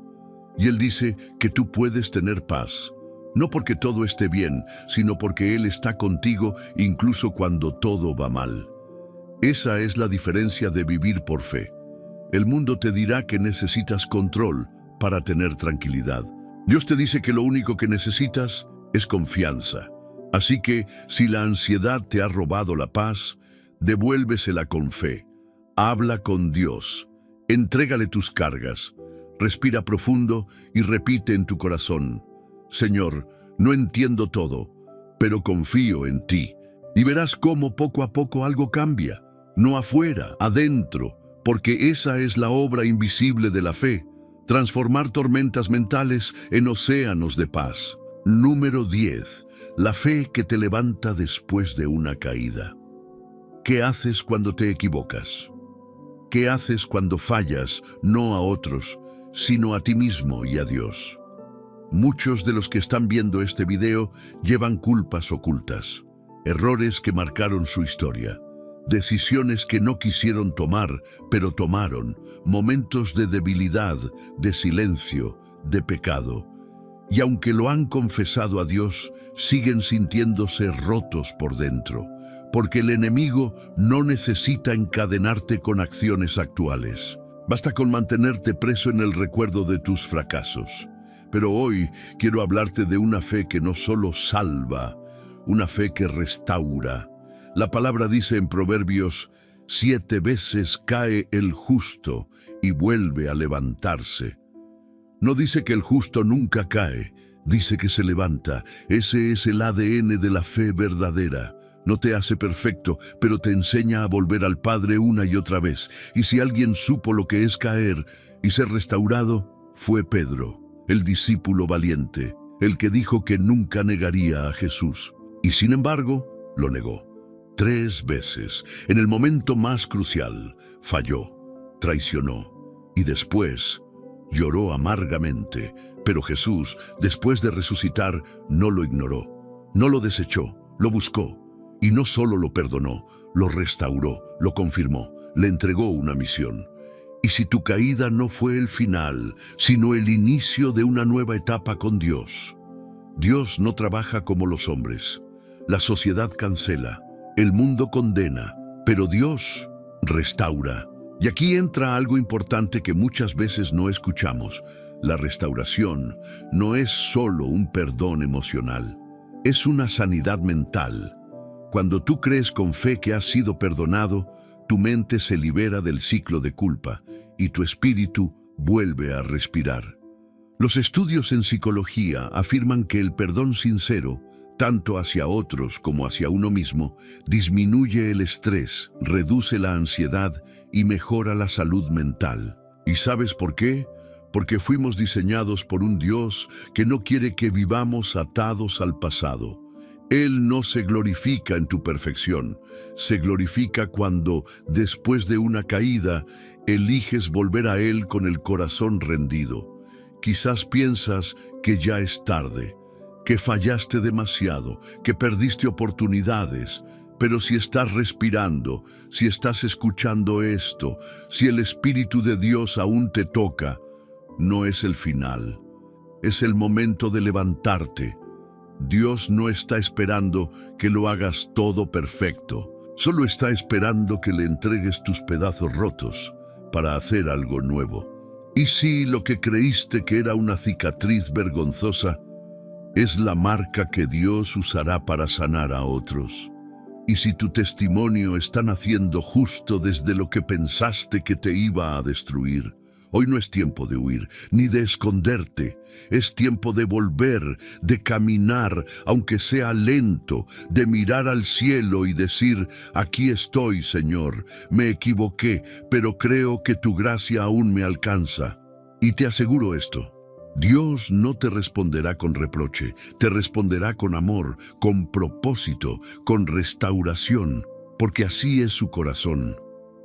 Y Él dice que tú puedes tener paz, no porque todo esté bien, sino porque Él está contigo incluso cuando todo va mal. Esa es la diferencia de vivir por fe. El mundo te dirá que necesitas control para tener tranquilidad. Dios te dice que lo único que necesitas es confianza. Así que, si la ansiedad te ha robado la paz, devuélvesela con fe. Habla con Dios. Entrégale tus cargas. Respira profundo y repite en tu corazón: Señor, no entiendo todo, pero confío en ti. Y verás cómo poco a poco algo cambia, no afuera, adentro, porque esa es la obra invisible de la fe, transformar tormentas mentales en océanos de paz. Número 10. La fe que te levanta después de una caída. ¿Qué haces cuando te equivocas? ¿Qué haces cuando fallas, no a otros, sino a ti mismo y a Dios? Muchos de los que están viendo este video llevan culpas ocultas, errores que marcaron su historia, decisiones que no quisieron tomar, pero tomaron, momentos de debilidad, de silencio, de pecado. Y aunque lo han confesado a Dios, siguen sintiéndose rotos por dentro, porque el enemigo no necesita encadenarte con acciones actuales. Basta con mantenerte preso en el recuerdo de tus fracasos. Pero hoy quiero hablarte de una fe que no solo salva, una fe que restaura. La palabra dice en Proverbios: 7 veces cae el justo y vuelve a levantarse. No dice que el justo nunca cae, dice que se levanta. Ese es el ADN de la fe verdadera. No te hace perfecto, pero te enseña a volver al Padre una y otra vez. Y si alguien supo lo que es caer y ser restaurado, fue Pedro, el discípulo valiente, el que dijo que nunca negaría a Jesús. Y sin embargo, lo negó. 3 veces, en el momento más crucial, falló, traicionó y después lloró amargamente. Pero Jesús, después de resucitar, no lo ignoró, no lo desechó, lo buscó. Y no solo lo perdonó, lo restauró, lo confirmó, le entregó una misión. Y si tu caída no fue el final, sino el inicio de una nueva etapa con Dios. Dios no trabaja como los hombres. La sociedad cancela, el mundo condena, pero Dios restaura. Y aquí entra algo importante que muchas veces no escuchamos. La restauración no es solo un perdón emocional, es una sanidad mental. Cuando tú crees con fe que has sido perdonado, tu mente se libera del ciclo de culpa y tu espíritu vuelve a respirar. Los estudios en psicología afirman que el perdón sincero, tanto hacia otros como hacia uno mismo, disminuye el estrés, reduce la ansiedad y mejora la salud mental. ¿Y sabes por qué? Porque fuimos diseñados por un Dios que no quiere que vivamos atados al pasado. Él no se glorifica en tu perfección, se glorifica cuando, después de una caída, eliges volver a Él con el corazón rendido. Quizás piensas que ya es tarde, que fallaste demasiado, que perdiste oportunidades, pero si estás respirando, si estás escuchando esto, si el Espíritu de Dios aún te toca, no es el final, es el momento de levantarte. Dios no está esperando que lo hagas todo perfecto, solo está esperando que le entregues tus pedazos rotos para hacer algo nuevo. Y si lo que creíste que era una cicatriz vergonzosa es la marca que Dios usará para sanar a otros. Y si tu testimonio está naciendo justo desde lo que pensaste que te iba a destruir, hoy no es tiempo de huir, ni de esconderte. Es tiempo de volver, de caminar, aunque sea lento, de mirar al cielo y decir: aquí estoy, Señor, me equivoqué, pero creo que tu gracia aún me alcanza. Y te aseguro esto: Dios no te responderá con reproche, te responderá con amor, con propósito, con restauración, porque así es su corazón,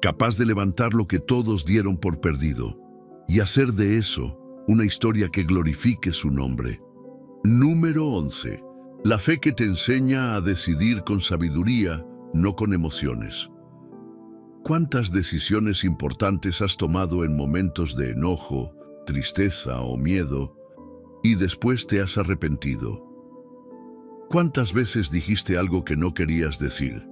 capaz de levantar lo que todos dieron por perdido y hacer de eso una historia que glorifique su nombre. Número 11. La fe que te enseña a decidir con sabiduría, no con emociones. ¿Cuántas decisiones importantes has tomado en momentos de enojo, tristeza o miedo, y después te has arrepentido? ¿Cuántas veces dijiste algo que no querías decir?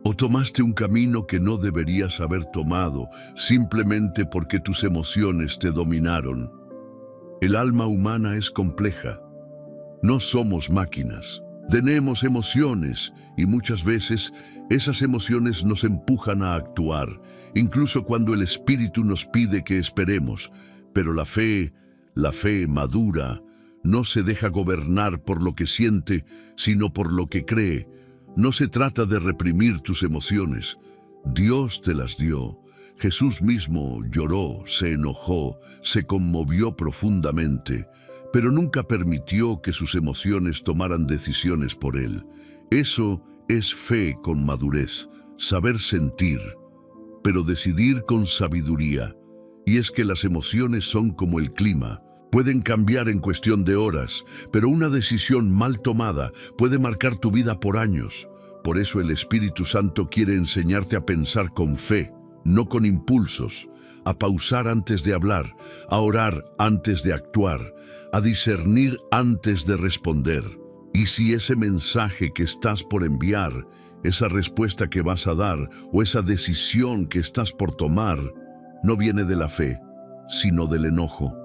¿O tomaste un camino que no deberías haber tomado simplemente porque tus emociones te dominaron? El alma humana es compleja. No somos máquinas. Tenemos emociones y muchas veces esas emociones nos empujan a actuar, incluso cuando el Espíritu nos pide que esperemos. Pero la fe madura, no se deja gobernar por lo que siente, sino por lo que cree. No se trata de reprimir tus emociones. Dios te las dio. Jesús mismo lloró, se enojó, se conmovió profundamente, pero nunca permitió que sus emociones tomaran decisiones por él. Eso es fe con madurez, saber sentir, pero decidir con sabiduría. Y es que las emociones son como el clima. Pueden cambiar en cuestión de horas, pero una decisión mal tomada puede marcar tu vida por años. Por eso el Espíritu Santo quiere enseñarte a pensar con fe, no con impulsos, a pausar antes de hablar, a orar antes de actuar, a discernir antes de responder. Y si ese mensaje que estás por enviar, esa respuesta que vas a dar o esa decisión que estás por tomar, no viene de la fe, sino del enojo.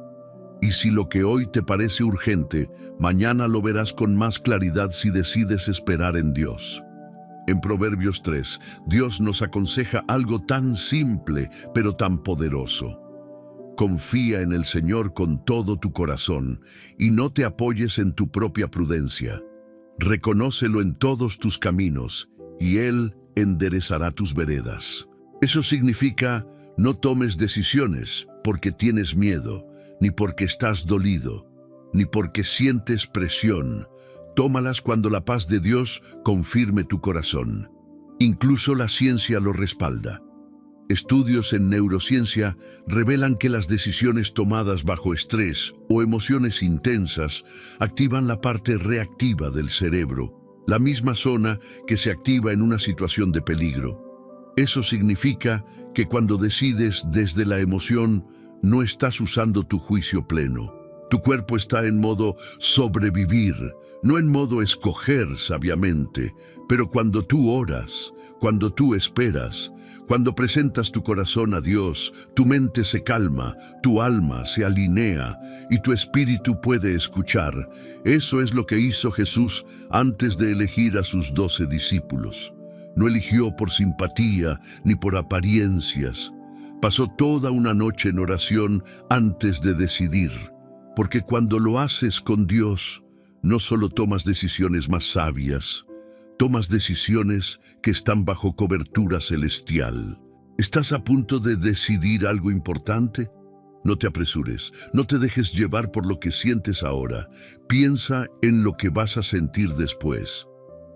Y si lo que hoy te parece urgente, mañana lo verás con más claridad si decides esperar en Dios. En Proverbios 3, Dios nos aconseja algo tan simple, pero tan poderoso. Confía en el Señor con todo tu corazón y no te apoyes en tu propia prudencia. Reconócelo en todos tus caminos y Él enderezará tus veredas. Eso significa, no tomes decisiones porque tienes miedo, ni porque estás dolido, ni porque sientes presión. Tómalas cuando la paz de Dios confirme tu corazón. Incluso la ciencia lo respalda. Estudios en neurociencia revelan que las decisiones tomadas bajo estrés o emociones intensas activan la parte reactiva del cerebro, la misma zona que se activa en una situación de peligro. Eso significa que cuando decides desde la emoción, no estás usando tu juicio pleno. Tu cuerpo está en modo sobrevivir, no en modo escoger sabiamente. Pero cuando tú oras, cuando tú esperas, cuando presentas tu corazón a Dios, tu mente se calma, tu alma se alinea y tu espíritu puede escuchar. Eso es lo que hizo Jesús antes de elegir a sus 12 discípulos. No eligió por simpatía ni por apariencias. Pasó toda una noche en oración antes de decidir. Porque cuando lo haces con Dios, no solo tomas decisiones más sabias, tomas decisiones que están bajo cobertura celestial. ¿Estás a punto de decidir algo importante? No te apresures, no te dejes llevar por lo que sientes ahora. Piensa en lo que vas a sentir después.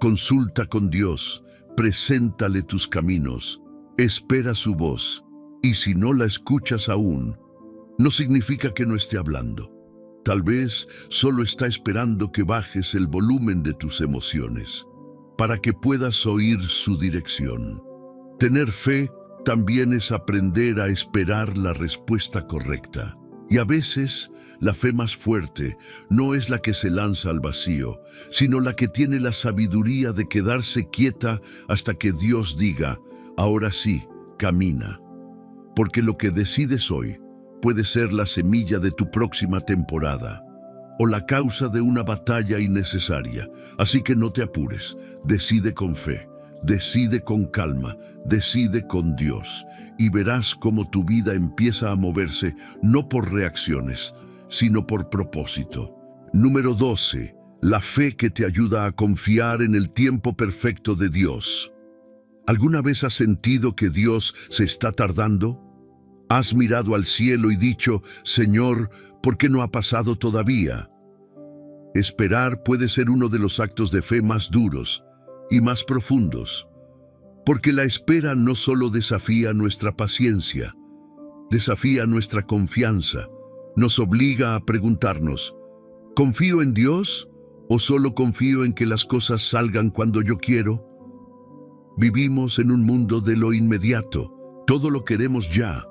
Consulta con Dios, preséntale tus caminos, espera su voz, y si no la escuchas aún, no significa que no esté hablando. Tal vez solo está esperando que bajes el volumen de tus emociones, para que puedas oír su dirección. Tener fe también es aprender a esperar la respuesta correcta. Y a veces, la fe más fuerte no es la que se lanza al vacío, sino la que tiene la sabiduría de quedarse quieta hasta que Dios diga, ahora sí, camina. Porque lo que decides hoy puede ser la semilla de tu próxima temporada o la causa de una batalla innecesaria. Así que no te apures, decide con fe, decide con calma, decide con Dios y verás cómo tu vida empieza a moverse no por reacciones, sino por propósito. Número 12. La fe que te ayuda a confiar en el tiempo perfecto de Dios. ¿Alguna vez has sentido que Dios se está tardando? ¿Has mirado al cielo y dicho, Señor, ¿por qué no ha pasado todavía? Esperar puede ser uno de los actos de fe más duros y más profundos, porque la espera no solo desafía nuestra paciencia, desafía nuestra confianza, nos obliga a preguntarnos, ¿confío en Dios o solo confío en que las cosas salgan cuando yo quiero? Vivimos en un mundo de lo inmediato, todo lo queremos ya.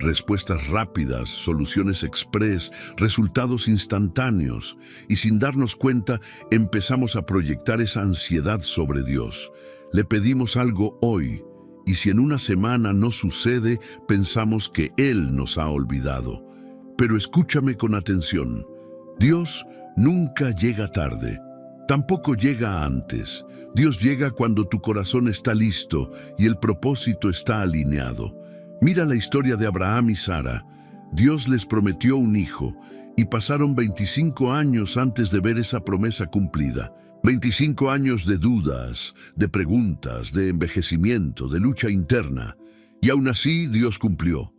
Respuestas rápidas, soluciones express, resultados instantáneos, y sin darnos cuenta empezamos a proyectar esa ansiedad sobre Dios. Le pedimos algo hoy, y si en una semana no sucede, pensamos que Él nos ha olvidado. Pero escúchame con atención, Dios nunca llega tarde, tampoco llega antes. Dios llega cuando tu corazón está listo y el propósito está alineado. Mira la historia de Abraham y Sara. Dios les prometió un hijo y pasaron 25 años antes de ver esa promesa cumplida. 25 años de dudas, de preguntas, de envejecimiento, de lucha interna. Y aún así Dios cumplió.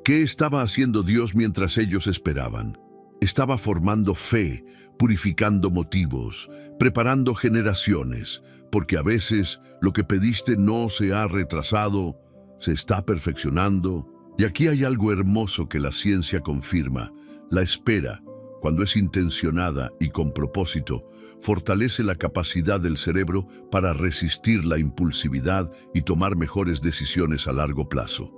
¿Qué estaba haciendo Dios mientras ellos esperaban? Estaba formando fe, purificando motivos, preparando generaciones, porque a veces lo que pediste no se ha retrasado, se está perfeccionando. Y aquí hay algo hermoso que la ciencia confirma. La espera, cuando es intencionada y con propósito, fortalece la capacidad del cerebro para resistir la impulsividad y tomar mejores decisiones a largo plazo.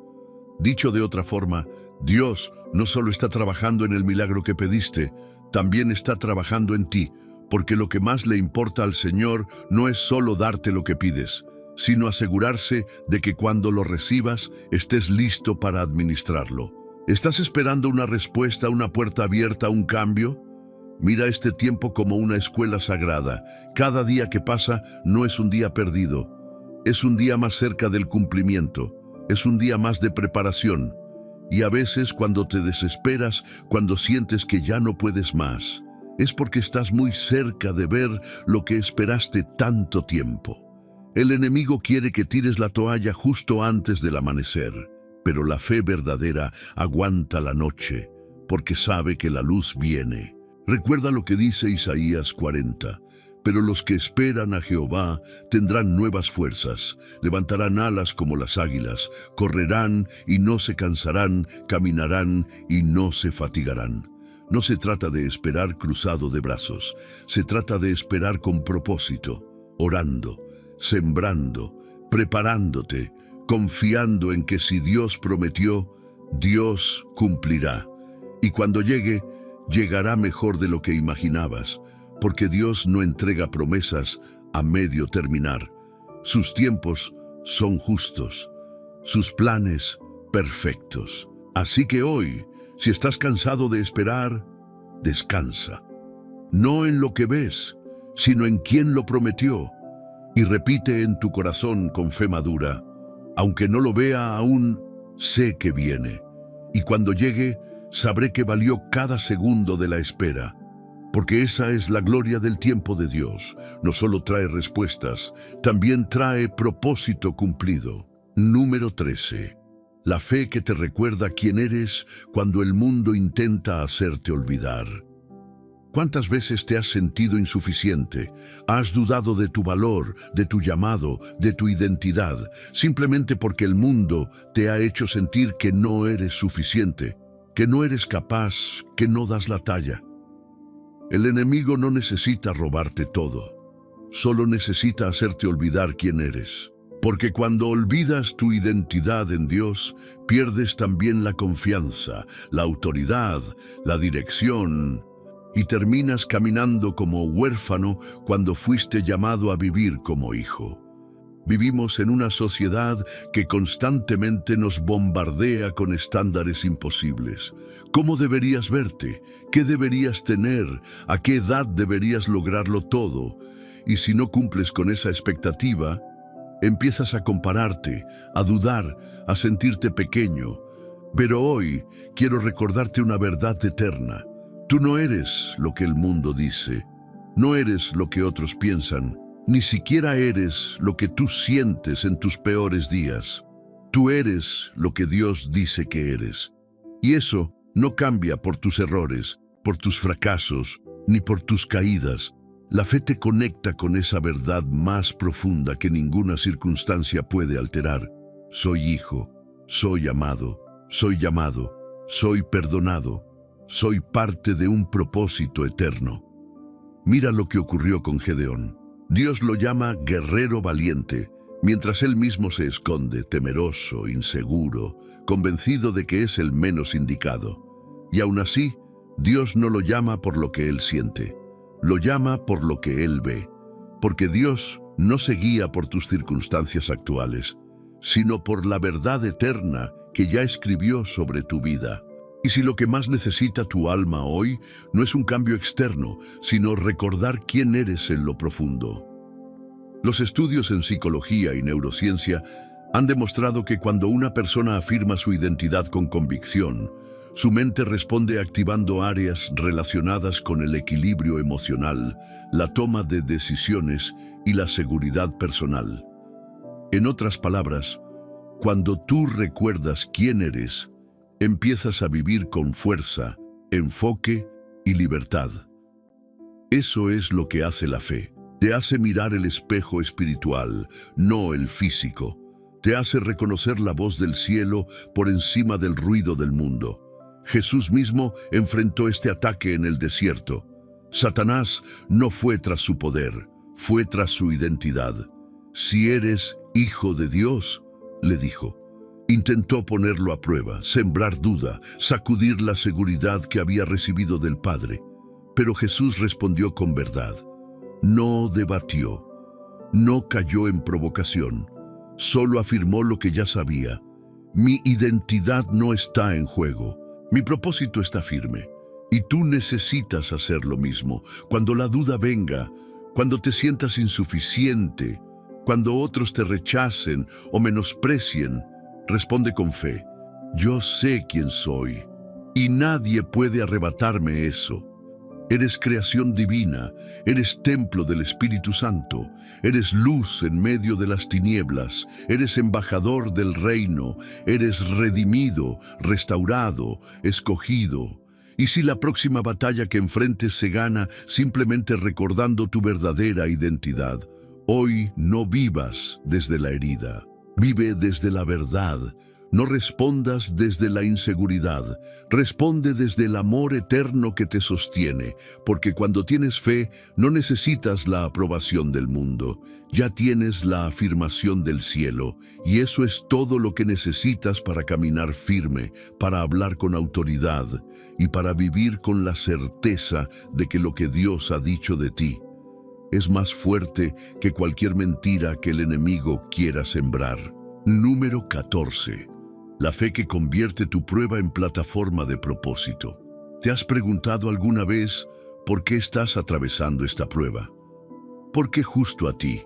Dicho de otra forma, Dios no solo está trabajando en el milagro que pediste, también está trabajando en ti, porque lo que más le importa al Señor no es solo darte lo que pides, sino asegurarse de que cuando lo recibas estés listo para administrarlo. ¿Estás esperando una respuesta, una puerta abierta, un cambio? Mira este tiempo como una escuela sagrada. Cada día que pasa no es un día perdido. Es un día más cerca del cumplimiento. Es un día más de preparación. Y a veces cuando te desesperas, cuando sientes que ya no puedes más, es porque estás muy cerca de ver lo que esperaste tanto tiempo. El enemigo quiere que tires la toalla justo antes del amanecer, pero la fe verdadera aguanta la noche, porque sabe que la luz viene. Recuerda lo que dice Isaías 40. Pero los que esperan a Jehová tendrán nuevas fuerzas, levantarán alas como las águilas, correrán y no se cansarán, caminarán y no se fatigarán. No se trata de esperar cruzado de brazos, se trata de esperar con propósito, orando, sembrando, preparándote, confiando en que si Dios prometió, Dios cumplirá. Y cuando llegue, llegará mejor de lo que imaginabas, porque Dios no entrega promesas a medio terminar. Sus tiempos son justos, sus planes perfectos. Así que hoy, si estás cansado de esperar, descansa. No en lo que ves, sino en quien lo prometió. Y repite en tu corazón con fe madura: aunque no lo vea aún, sé que viene. Y cuando llegue, sabré que valió cada segundo de la espera. Porque esa es la gloria del tiempo de Dios. No solo trae respuestas, también trae propósito cumplido. Número 13. La fe que te recuerda quién eres cuando el mundo intenta hacerte olvidar. ¿Cuántas veces te has sentido insuficiente? ¿Has dudado de tu valor, de tu llamado, de tu identidad, simplemente porque el mundo te ha hecho sentir que no eres suficiente, que no eres capaz, que no das la talla? El enemigo no necesita robarte todo, solo necesita hacerte olvidar quién eres. Porque cuando olvidas tu identidad en Dios, pierdes también la confianza, la autoridad, la dirección, y terminas caminando como huérfano cuando fuiste llamado a vivir como hijo. Vivimos en una sociedad que constantemente nos bombardea con estándares imposibles. ¿Cómo deberías verte? ¿Qué deberías tener? ¿A qué edad deberías lograrlo todo? Y si no cumples con esa expectativa, empiezas a compararte, a dudar, a sentirte pequeño. Pero hoy quiero recordarte una verdad eterna. Tú no eres lo que el mundo dice, no eres lo que otros piensan, ni siquiera eres lo que tú sientes en tus peores días. Tú eres lo que Dios dice que eres. Y eso no cambia por tus errores, por tus fracasos, ni por tus caídas. La fe te conecta con esa verdad más profunda que ninguna circunstancia puede alterar. Soy hijo, soy amado, soy llamado, soy perdonado, soy parte de un propósito eterno. Mira lo que ocurrió con Gedeón. Dios lo llama guerrero valiente, mientras él mismo se esconde, temeroso, inseguro, convencido de que es el menos indicado. Y aún así, Dios no lo llama por lo que él siente, lo llama por lo que él ve, porque Dios no se guía por tus circunstancias actuales, sino por la verdad eterna que ya escribió sobre tu vida. Y si lo que más necesita tu alma hoy no es un cambio externo, sino recordar quién eres en lo profundo. Los estudios en psicología y neurociencia han demostrado que cuando una persona afirma su identidad con convicción, Su mente responde activando áreas relacionadas con el equilibrio emocional, la toma de decisiones y la seguridad personal. En otras palabras, cuando tú recuerdas quién eres, empiezas a vivir con fuerza, enfoque y libertad. Eso es lo que hace la fe. Te hace mirar el espejo espiritual, no el físico. Te hace reconocer la voz del cielo por encima del ruido del mundo. Jesús mismo enfrentó este ataque en el desierto. Satanás no fue tras su poder, fue tras su identidad. Si eres hijo de Dios, le dijo. Intentó ponerlo a prueba, sembrar duda, sacudir la seguridad que había recibido del Padre. Pero Jesús respondió con verdad. No debatió, no cayó en provocación, solo afirmó lo que ya sabía. Mi identidad no está en juego, mi propósito está firme. Y tú necesitas hacer lo mismo. Cuando la duda venga, cuando te sientas insuficiente, cuando otros te rechacen o menosprecien, responde con fe. Yo sé quién soy y nadie puede arrebatarme eso. Eres creación divina, eres templo del Espíritu Santo, eres luz en medio de las tinieblas, eres embajador del reino, eres redimido, restaurado, escogido. Y si la próxima batalla que enfrentes se gana simplemente recordando tu verdadera identidad, hoy no vivas desde la herida, vive desde la verdad. No respondas desde la inseguridad, responde desde el amor eterno que te sostiene, porque cuando tienes fe no necesitas la aprobación del mundo, ya tienes la afirmación del cielo, y eso es todo lo que necesitas para caminar firme, para hablar con autoridad y para vivir con la certeza de que lo que Dios ha dicho de ti es más fuerte que cualquier mentira que el enemigo quiera sembrar. Número 14. La fe que convierte tu prueba en plataforma de propósito. ¿Te has preguntado alguna vez por qué estás atravesando esta prueba? ¿Por qué justo a ti?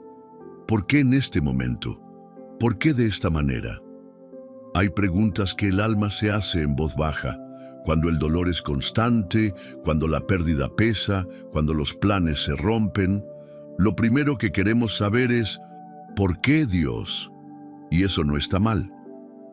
¿Por qué en este momento? ¿Por qué de esta manera? Hay preguntas que el alma se hace en voz baja, cuando el dolor es constante, cuando la pérdida pesa, cuando los planes se rompen. Lo primero que queremos saber es, ¿por qué Dios? Y eso no está mal.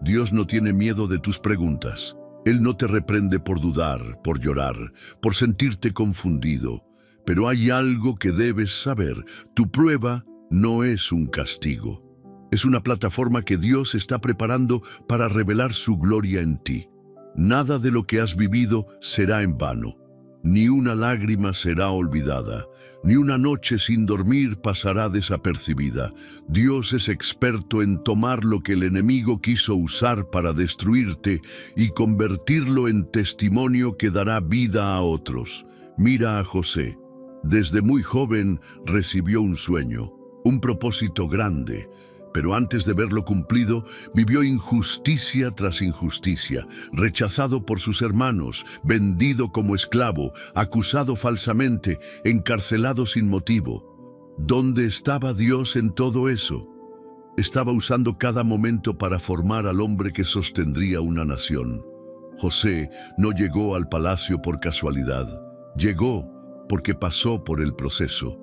Dios no tiene miedo de tus preguntas. Él no te reprende por dudar, por llorar, por sentirte confundido. Pero hay algo que debes saber. Tu prueba no es un castigo. Es una plataforma que Dios está preparando para revelar su gloria en ti. Nada de lo que has vivido será en vano. Ni una lágrima será olvidada, ni una noche sin dormir pasará desapercibida. Dios es experto en tomar lo que el enemigo quiso usar para destruirte y convertirlo en testimonio que dará vida a otros. Mira a José. Desde muy joven recibió un sueño, un propósito grande. Pero antes de verlo cumplido, vivió injusticia tras injusticia, rechazado por sus hermanos, vendido como esclavo, acusado falsamente, encarcelado sin motivo. ¿Dónde estaba Dios en todo eso? Estaba usando cada momento para formar al hombre que sostendría una nación. José no llegó al palacio por casualidad. Llegó porque pasó por el proceso.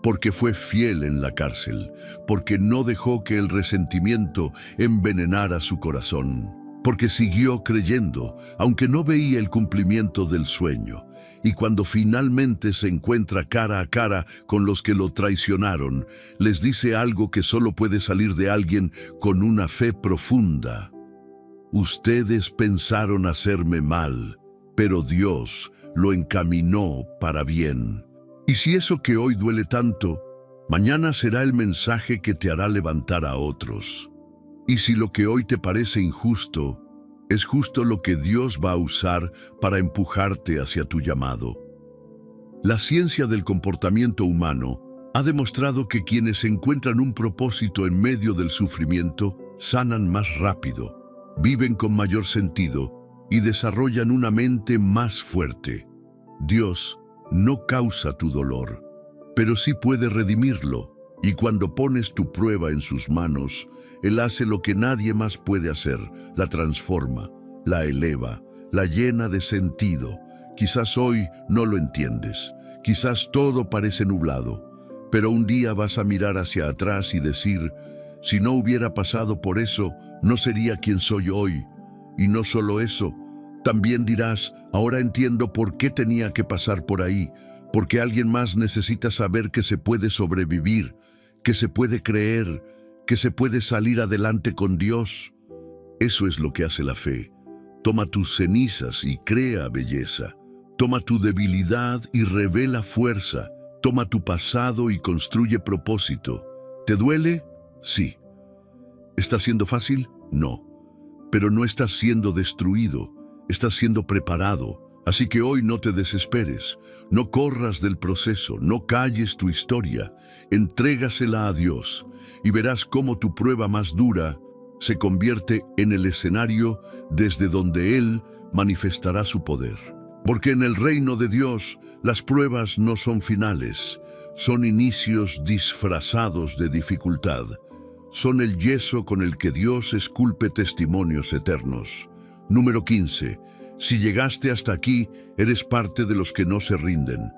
Porque fue fiel en la cárcel, porque no dejó que el resentimiento envenenara su corazón, porque siguió creyendo, aunque no veía el cumplimiento del sueño, y cuando finalmente se encuentra cara a cara con los que lo traicionaron, les dice algo que solo puede salir de alguien con una fe profunda. Ustedes pensaron hacerme mal, pero Dios lo encaminó para bien. Y si eso que hoy duele tanto, mañana será el mensaje que te hará levantar a otros. Y si lo que hoy te parece injusto, es justo lo que Dios va a usar para empujarte hacia tu llamado. La ciencia del comportamiento humano ha demostrado que quienes encuentran un propósito en medio del sufrimiento sanan más rápido, viven con mayor sentido y desarrollan una mente más fuerte. Dios no causa tu dolor, pero sí puede redimirlo, y cuando pones tu prueba en sus manos, Él hace lo que nadie más puede hacer, la transforma, la eleva, la llena de sentido. Quizás hoy no lo entiendes, quizás todo parece nublado, pero un día vas a mirar hacia atrás y decir, si no hubiera pasado por eso, no sería quien soy hoy. Y no solo eso, también dirás, ahora entiendo por qué tenía que pasar por ahí, porque alguien más necesita saber que se puede sobrevivir, que se puede creer, que se puede salir adelante con Dios. Eso es lo que hace la fe. Toma tus cenizas y crea belleza. Toma tu debilidad y revela fuerza. Toma tu pasado y construye propósito. ¿Te duele? Sí. ¿Está siendo fácil? No. Pero no estás siendo destruido, estás siendo preparado. Así que hoy no te desesperes, no corras del proceso, no calles tu historia, entrégasela a Dios y verás cómo tu prueba más dura se convierte en el escenario desde donde Él manifestará su poder. Porque en el reino de Dios las pruebas no son finales, son inicios disfrazados de dificultad. Son el yeso con el que Dios esculpe testimonios eternos. Número 15. Si llegaste hasta aquí, eres parte de los que no se rinden.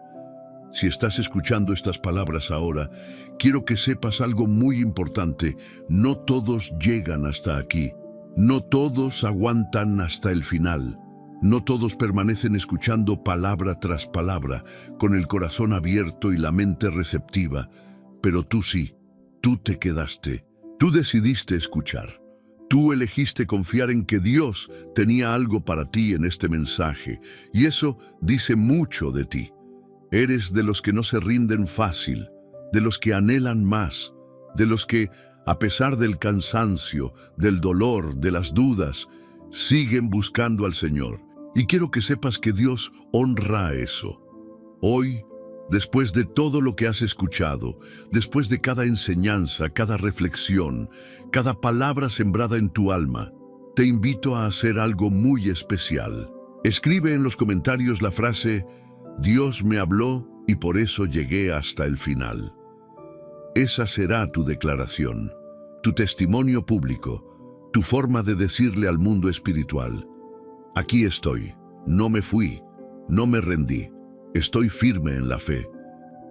Si estás escuchando estas palabras ahora, quiero que sepas algo muy importante. No todos llegan hasta aquí. No todos aguantan hasta el final. No todos permanecen escuchando palabra tras palabra, con el corazón abierto y la mente receptiva. Pero tú sí, tú te quedaste. Tú decidiste escuchar. Tú elegiste confiar en que Dios tenía algo para ti en este mensaje, y eso dice mucho de ti. Eres de los que no se rinden fácil, de los que anhelan más, de los que, a pesar del cansancio, del dolor, de las dudas, siguen buscando al Señor. Y quiero que sepas que Dios honra eso. Hoy, después de todo lo que has escuchado, después de cada enseñanza, cada reflexión, cada palabra sembrada en tu alma, te invito a hacer algo muy especial. Escribe en los comentarios la frase, Dios me habló y por eso llegué hasta el final. Esa será tu declaración, tu testimonio público, tu forma de decirle al mundo espiritual, aquí estoy, no me fui, no me rendí. Estoy firme en la fe.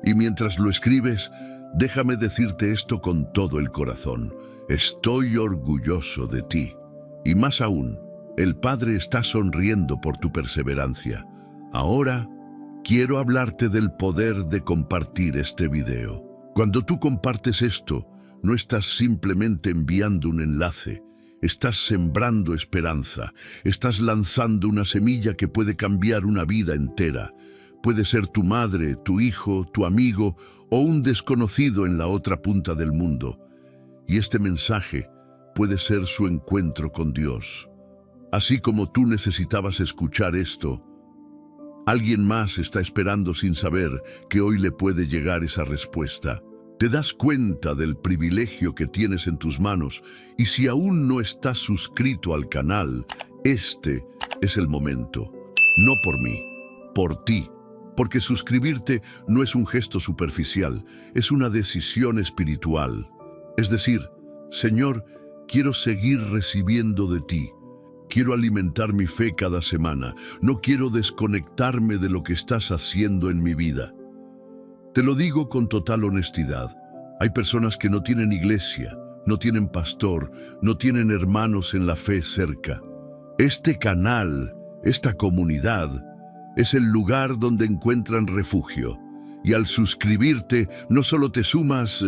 Y mientras lo escribes, déjame decirte esto con todo el corazón. Estoy orgulloso de ti. Y más aún, el Padre está sonriendo por tu perseverancia. Ahora, quiero hablarte del poder de compartir este video. Cuando tú compartes esto, no estás simplemente enviando un enlace. Estás sembrando esperanza. Estás lanzando una semilla que puede cambiar una vida entera. Puede ser tu madre, tu hijo, tu amigo o un desconocido en la otra punta del mundo. Y este mensaje puede ser su encuentro con Dios. Así como tú necesitabas escuchar esto, alguien más está esperando sin saber que hoy le puede llegar esa respuesta. Te das cuenta del privilegio que tienes en tus manos y si aún no estás suscrito al canal, este es el momento. No por mí, por ti. Porque suscribirte no es un gesto superficial, es una decisión espiritual. Es decir, Señor, quiero seguir recibiendo de ti. Quiero alimentar mi fe cada semana. No quiero desconectarme de lo que estás haciendo en mi vida. Te lo digo con total honestidad. Hay personas que no tienen iglesia, no tienen pastor, no tienen hermanos en la fe cerca. Este canal, esta comunidad, es el lugar donde encuentran refugio. Y al suscribirte, no solo te sumas,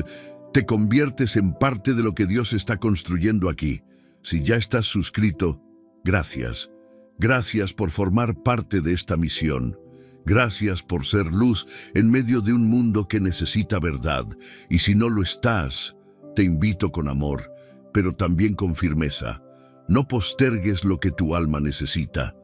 te conviertes en parte de lo que Dios está construyendo aquí. Si ya estás suscrito, gracias. Gracias por formar parte de esta misión. Gracias por ser luz en medio de un mundo que necesita verdad. Y si no lo estás, te invito con amor, pero también con firmeza. No postergues lo que tu alma necesita.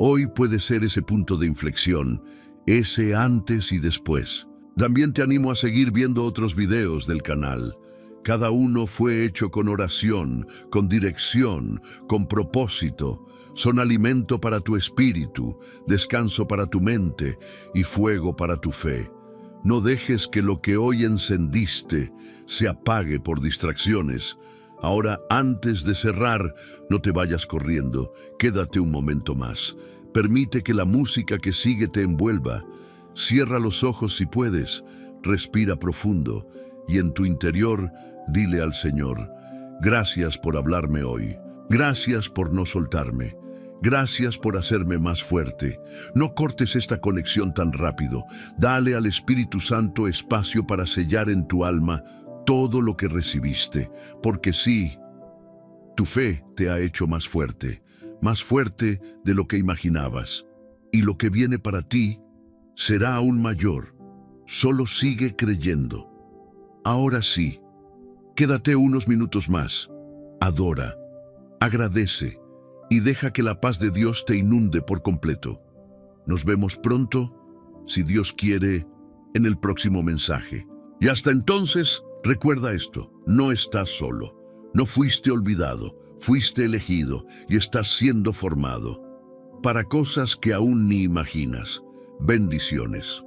Hoy puede ser ese punto de inflexión, ese antes y después. También te animo a seguir viendo otros videos del canal. Cada uno fue hecho con oración, con dirección, con propósito. Son alimento para tu espíritu, descanso para tu mente y fuego para tu fe. No dejes que lo que hoy encendiste se apague por distracciones. Ahora, antes de cerrar, no te vayas corriendo, quédate un momento más. Permite que la música que sigue te envuelva. Cierra los ojos si puedes, respira profundo y en tu interior dile al Señor: gracias por hablarme hoy, gracias por no soltarme, gracias por hacerme más fuerte. No cortes esta conexión tan rápido. Dale al Espíritu Santo espacio para sellar en tu alma todo lo que recibiste, porque sí, tu fe te ha hecho más fuerte de lo que imaginabas, y lo que viene para ti será aún mayor. Solo sigue creyendo. Ahora sí, quédate unos minutos más. Adora, agradece y deja que la paz de Dios te inunde por completo. Nos vemos pronto, si Dios quiere, en el próximo mensaje. Y hasta entonces, recuerda esto: no estás solo, no fuiste olvidado, fuiste elegido y estás siendo formado para cosas que aún ni imaginas. Bendiciones.